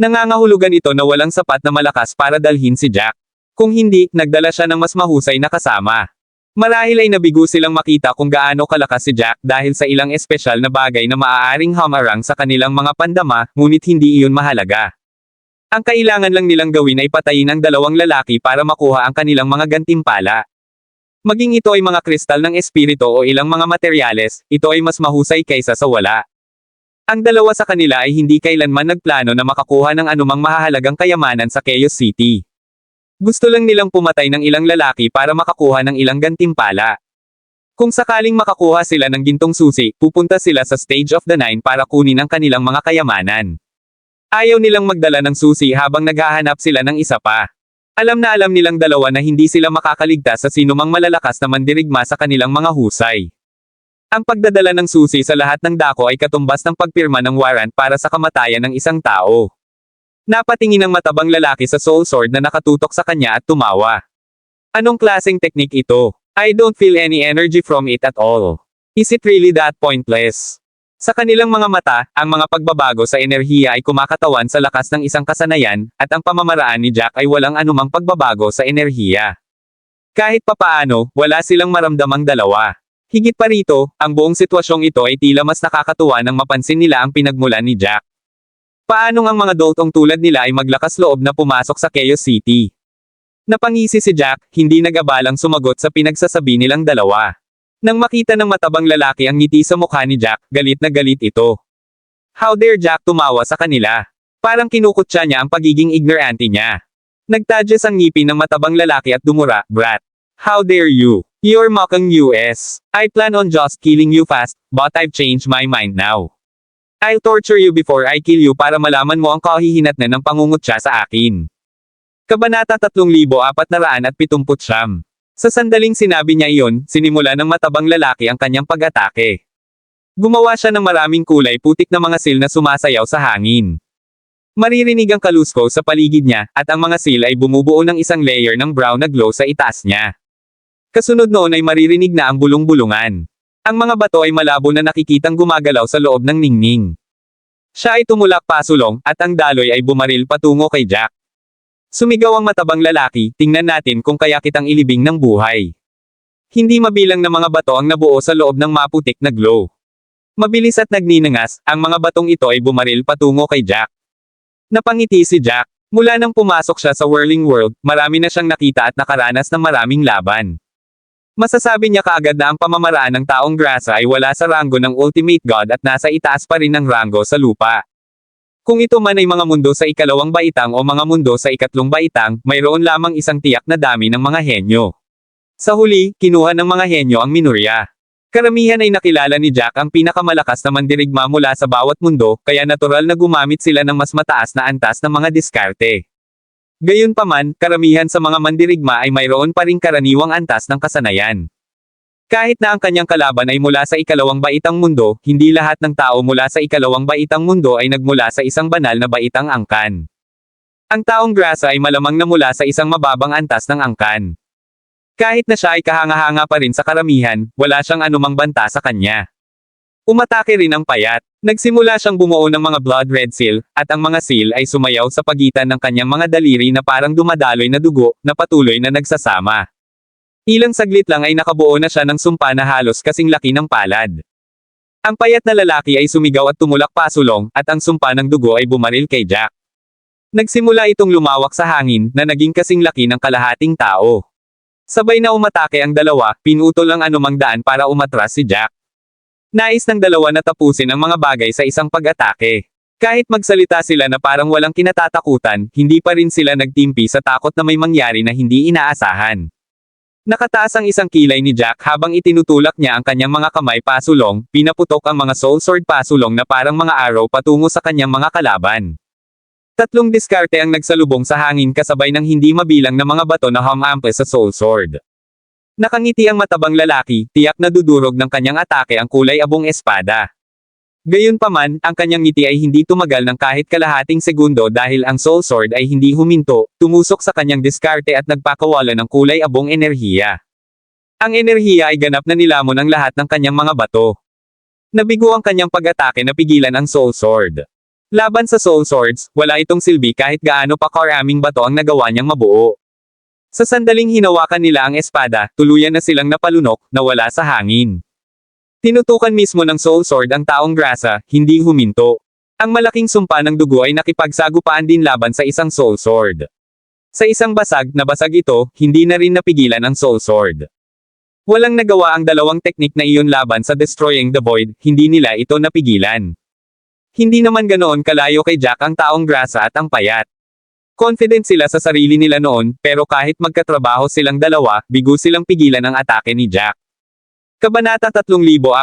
Nangangahulugan ito na walang sapat na malakas para dalhin si Jack. Kung hindi, nagdala siya ng mas mahusay na kasama. Marahil ay nabigo silang makita kung gaano kalakas si Jack dahil sa ilang espesyal na bagay na maaaring hamarang sa kanilang mga pandama, ngunit hindi iyon mahalaga. Ang kailangan lang nilang gawin ay patayin ang dalawang lalaki para makuha ang kanilang mga gantimpala. Maging ito ay mga kristal ng espiritu o ilang mga materyales, ito ay mas mahusay kaysa sa wala. Ang dalawa sa kanila ay hindi kailanman nagplano na makakuha ng anumang mahahalagang kayamanan sa Chaos City. Gusto lang nilang pumatay ng ilang lalaki para makakuha ng ilang gantimpala. Kung sakaling makakuha sila ng gintong susi, pupunta sila sa Stage of the Nine para kunin ang kanilang mga kayamanan. Ayaw nilang magdala ng susi habang naghahanap sila ng isa pa. Alam na alam nilang dalawa na hindi sila makakaligtas sa sinumang malalakas na mandirigma sa kanilang mga husay. Ang pagdadala ng susi sa lahat ng dako ay katumbas ng pagpirma ng warrant para sa kamatayan ng isang tao. Napatingin ang matabang lalaki sa soul sword na nakatutok sa kanya at tumawa. Anong klaseng teknik ito? I don't feel any energy from it at all. Is it really that pointless? Sa kanilang mga mata, ang mga pagbabago sa enerhiya ay kumakatawan sa lakas ng isang kasanayan, at ang pamamaraan ni Jack ay walang anumang pagbabago sa enerhiya. Kahit papaano, wala silang maramdamang dalawa. Higit pa rito, ang buong sitwasyong ito ay tila mas nakakatuwa nang mapansin nila ang pinagmulan ni Jack. Paanong ang mga doltong tulad nila ay maglakas loob na pumasok sa Chaos City? Napangisi si Jack, hindi nag-abalang sumagot sa pinagsasabi nilang dalawa. Nang makita ng matabang lalaki ang ngiti sa mukha ni Jack, galit na galit ito. How dare Jack tumawa sa kanila? Parang kinukutya niya ang pagiging ignorante niya. Nagtadges ang ngipin ng matabang lalaki at dumura, brat. How dare you? You're mocking us. I plan on just killing you fast, but I've changed my mind now. I'll torture you before I kill you para malaman mo ang kahihinatnan ng pangungutya sa akin. Kabanata 3479. Sa sandaling sinabi niya iyon, sinimula ng matabang lalaki ang kanyang pag-atake. Gumawa siya ng maraming kulay putik na mga sil na sumasayaw sa hangin. Maririnig ang kalusko sa paligid niya, at ang mga sil ay bumubuo ng isang layer ng brown na glow sa itaas niya. Kasunod noon ay maririnig na ang bulong-bulungan. Ang mga bato ay malabo na nakikitang gumagalaw sa loob ng ningning. Siya ay tumulak pasulong, at ang daloy ay bumaril patungo kay Jack. Sumigaw ang matabang lalaki, tingnan natin kung kaya kitang ilibing ng buhay. Hindi mabilang na mga bato ang nabuo sa loob ng maputik na glow. Mabilis at nagninangas, ang mga batong ito ay bumaril patungo kay Jack. Napangiti si Jack. Mula nang pumasok siya sa Whirling World, marami na siyang nakita at nakaranas ng maraming laban. Masasabi niya kaagad na ang pamamaraan ng taong grasa ay wala sa ranggo ng Ultimate God at nasa itaas pa rin ng ranggo sa lupa. Kung ito man ay mga mundo sa ikalawang baitang o mga mundo sa ikatlong baitang, mayroon lamang isang tiyak na dami ng mga henyo. Sa huli, kinuha ng mga henyo ang Minurya. Karamihan ay nakilala ni Jack ang pinakamalakas na mandirigma mula sa bawat mundo, kaya natural na gumamit sila ng mas mataas na antas ng mga diskarte. Gayunpaman, karamihan sa mga mandirigma ay mayroon pa ring karaniwang antas ng kasanayan. Kahit na ang kanyang kalaban ay mula sa ikalawang baitang mundo, hindi lahat ng tao mula sa ikalawang baitang mundo ay nagmula sa isang banal na baitang angkan. Ang taong grasa ay malamang na mula sa isang mababang antas ng angkan. Kahit na siya ay kahanga-hanga pa rin sa karamihan, wala siyang anumang banta sa kanya. Umatake rin ang payat. Nagsimula siyang bumuo ng mga blood red seal, at ang mga seal ay sumayaw sa pagitan ng kanyang mga daliri na parang dumadaloy na dugo, na patuloy na nagsasama. Ilang saglit lang ay nakabuo na siya ng sumpa na halos kasing laki ng palad. Ang payat na lalaki ay sumigaw at tumulak pasulong, at ang sumpa ng dugo ay bumaril kay Jack. Nagsimula itong lumawak sa hangin, na naging kasing laki ng kalahating tao. Sabay na umatake ang dalawa, pinutol ang anumang daan para umatras si Jack. Nais ng dalawa na tapusin ang mga bagay sa isang pag-atake. Kahit magsalita sila na parang walang kinatatakutan, hindi pa rin sila nagtimpi sa takot na may mangyari na hindi inaasahan. Nakataas ang isang kilay ni Jack habang itinutulak niya ang kanyang mga kamay pasulong, pinaputok ang mga soul sword pasulong na parang mga arrow patungo sa kanyang mga kalaban. Tatlong diskarte ang nagsalubong sa hangin kasabay ng hindi mabilang na mga bato na humampas sa soul sword. Nakangiti ang matabang lalaki, tiyak na dudurog ng kanyang atake ang kulay abong espada. Gayunpaman, ang kanyang ngiti ay hindi tumagal ng kahit kalahating segundo dahil ang soul sword ay hindi huminto, tumusok sa kanyang diskarte at nagpakawala ng kulay abong enerhiya. Ang enerhiya ay ganap na nilamon ang lahat ng kanyang mga bato. Nabigo ang kanyang pag-atake na pigilan ang soul sword. Laban sa soul swords, wala itong silbi kahit gaano pa karaming bato ang nagawa niyang mabuo. Sa sandaling hinawakan nila ang espada, tuluyan na silang napalunok, nawala sa hangin. Tinutukan mismo ng soul sword ang taong grasa, hindi huminto. Ang malaking sumpa ng dugo ay nakipagsagupaan din laban sa isang soul sword. Sa isang basag ito, hindi na rin napigilan ang soul sword. Walang nagawa ang dalawang teknik na iyon laban sa Destroying the Void, hindi nila ito napigilan. Hindi naman ganoon kalayo kay Jack ang taong grasa at ang payat. Confident sila sa sarili nila noon, pero kahit magkatrabaho silang dalawa, bigo silang pigilan ang atake ni Jack. Kabanata 3480.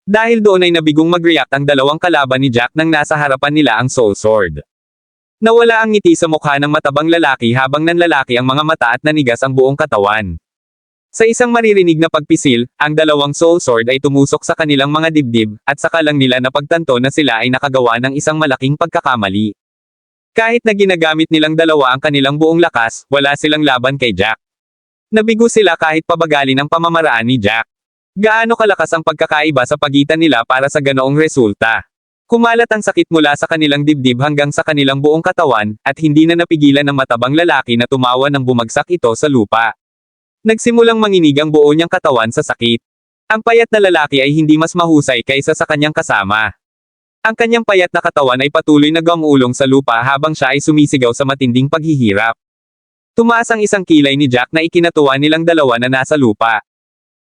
Dahil doon ay nabigong mag-react ang dalawang kalaban ni Jack nang nasa harapan nila ang Soul Sword. Nawala ang ngiti sa mukha ng matabang lalaki habang nanlalaki ang mga mata at nanigas ang buong katawan. Sa isang maririnig na pagpisil, ang dalawang Soul Sword ay tumusok sa kanilang mga dibdib, at saka lang nila napagtanto na sila ay nakagawa ng isang malaking pagkakamali. Kahit na ginagamit nilang dalawa ang kanilang buong lakas, wala silang laban kay Jack. Nabigo sila kahit pabagalin ang pamamaraan ni Jack. Gaano kalakas ang pagkakaiba sa pagitan nila para sa ganoong resulta. Kumalat ang sakit mula sa kanilang dibdib hanggang sa kanilang buong katawan, at hindi na napigilan ng matabang lalaki na tumawa nang bumagsak ito sa lupa. Nagsimulang manginig ang buo niyang katawan sa sakit. Ang payat na lalaki ay hindi mas mahusay kaysa sa kanyang kasama. Ang kanyang payat na katawan ay patuloy na gumulong sa lupa habang siya ay sumisigaw sa matinding paghihirap. Tumaas ang isang kilay ni Jack na ikinatuwa nilang dalawa na nasa lupa.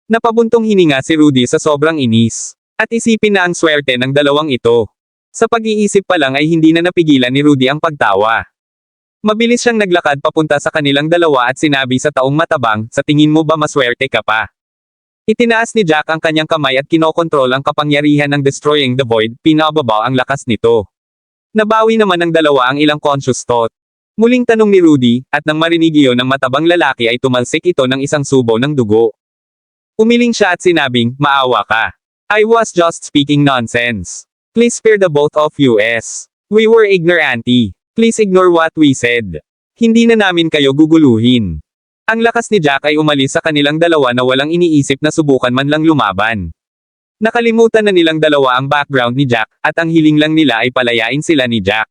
Napabuntong hininga si Rudy sa sobrang inis. At isipin na ang swerte ng dalawang ito. Sa pag-iisip pa lang ay hindi na napigilan ni Rudy ang pagtawa. Mabilis siyang naglakad papunta sa kanilang dalawa at sinabi sa taong matabang, sa tingin mo ba maswerte ka pa? Itinaas ni Jack ang kanyang kamay at kinokontrol ang kapangyarihan ng Destroying the Void, pinababa ang lakas nito. Nabawi naman ng dalawa ang ilang conscious thought. Muling tanong ni Rudy, at nang marinig iyon ng matabang lalaki ay tumalsik ito ng isang subo ng dugo. Umiling siya at sinabing, maawa ka. I was just speaking nonsense. Please spare the both of us. We were ignorant. Please ignore what we said. Hindi na namin kayo guguluhin. Ang lakas ni Jack ay umalis sa kanilang dalawa na walang iniisip na subukan man lang lumaban. Nakalimutan na nilang dalawa ang background ni Jack, at ang hiling lang nila ay palayain sila ni Jack.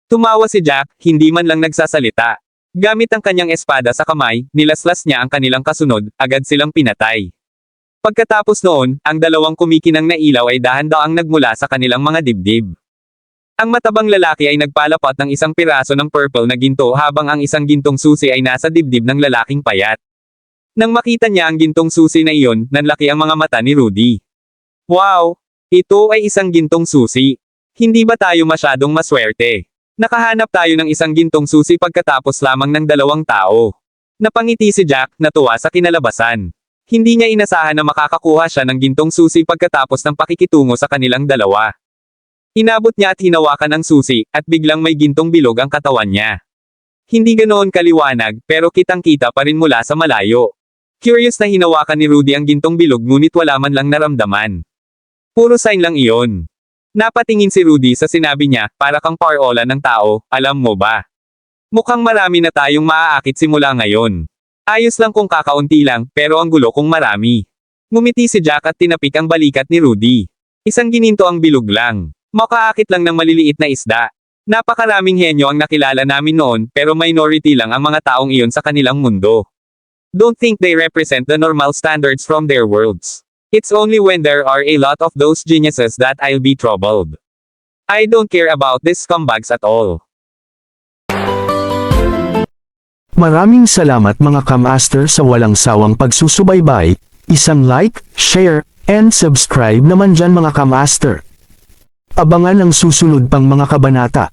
Tumawa si Jack, hindi man lang nagsasalita. Gamit ang kanyang espada sa kamay, nilaslas niya ang kanilang kasunod, agad silang pinatay. Pagkatapos noon, ang dalawang kumikinang na ilaw ay dahan-daang nagmula sa kanilang mga dibdib. Ang matabang lalaki ay nagpalapat ng isang piraso ng purple na ginto habang ang isang gintong susi ay nasa dibdib ng lalaking payat. Nang makita niya ang gintong susi na iyon, nanlaki ang mga mata ni Rudy. Wow! Ito ay isang gintong susi. Hindi ba tayo masyadong maswerte? Nakahanap tayo ng isang gintong susi pagkatapos lamang ng dalawang tao. Napangiti si Jack, natuwa sa kinalabasan. Hindi niya inasahan na makakakuha siya ng gintong susi pagkatapos ng pakikitungo sa kanilang dalawa. Inabot niya at hinawakan ang susi, at biglang may gintong bilog ang katawan niya. Hindi ganoon kaliwanag, pero kitang-kita pa rin mula sa malayo. Curious na hinawakan ni Rudy ang gintong bilog ngunit wala man lang naramdaman. Puro sign lang iyon. Napatingin si Rudy sa sinabi niya, para kang parola ng tao, alam mo ba? Mukhang marami na tayong maaakit simula ngayon. Ayos lang kung kakaunti lang, pero ang gulo kung marami. Ngumiti si Jack at tinapik ang balikat ni Rudy. Isang gininto ang bilog lang. Makaakit lang ng maliliit na isda. Napakaraming henyo ang nakilala namin noon, pero minority lang ang mga taong iyon sa kanilang mundo. Don't think they represent the normal standards from their worlds. It's only when there are a lot of those geniuses that I'll be troubled. I don't care about these scumbags at all. Maraming salamat mga ka-master sa walang sawang pagsusubaybay, isang like, share, and subscribe naman dyan mga ka-master. Abangan ang susunod pang mga kabanata.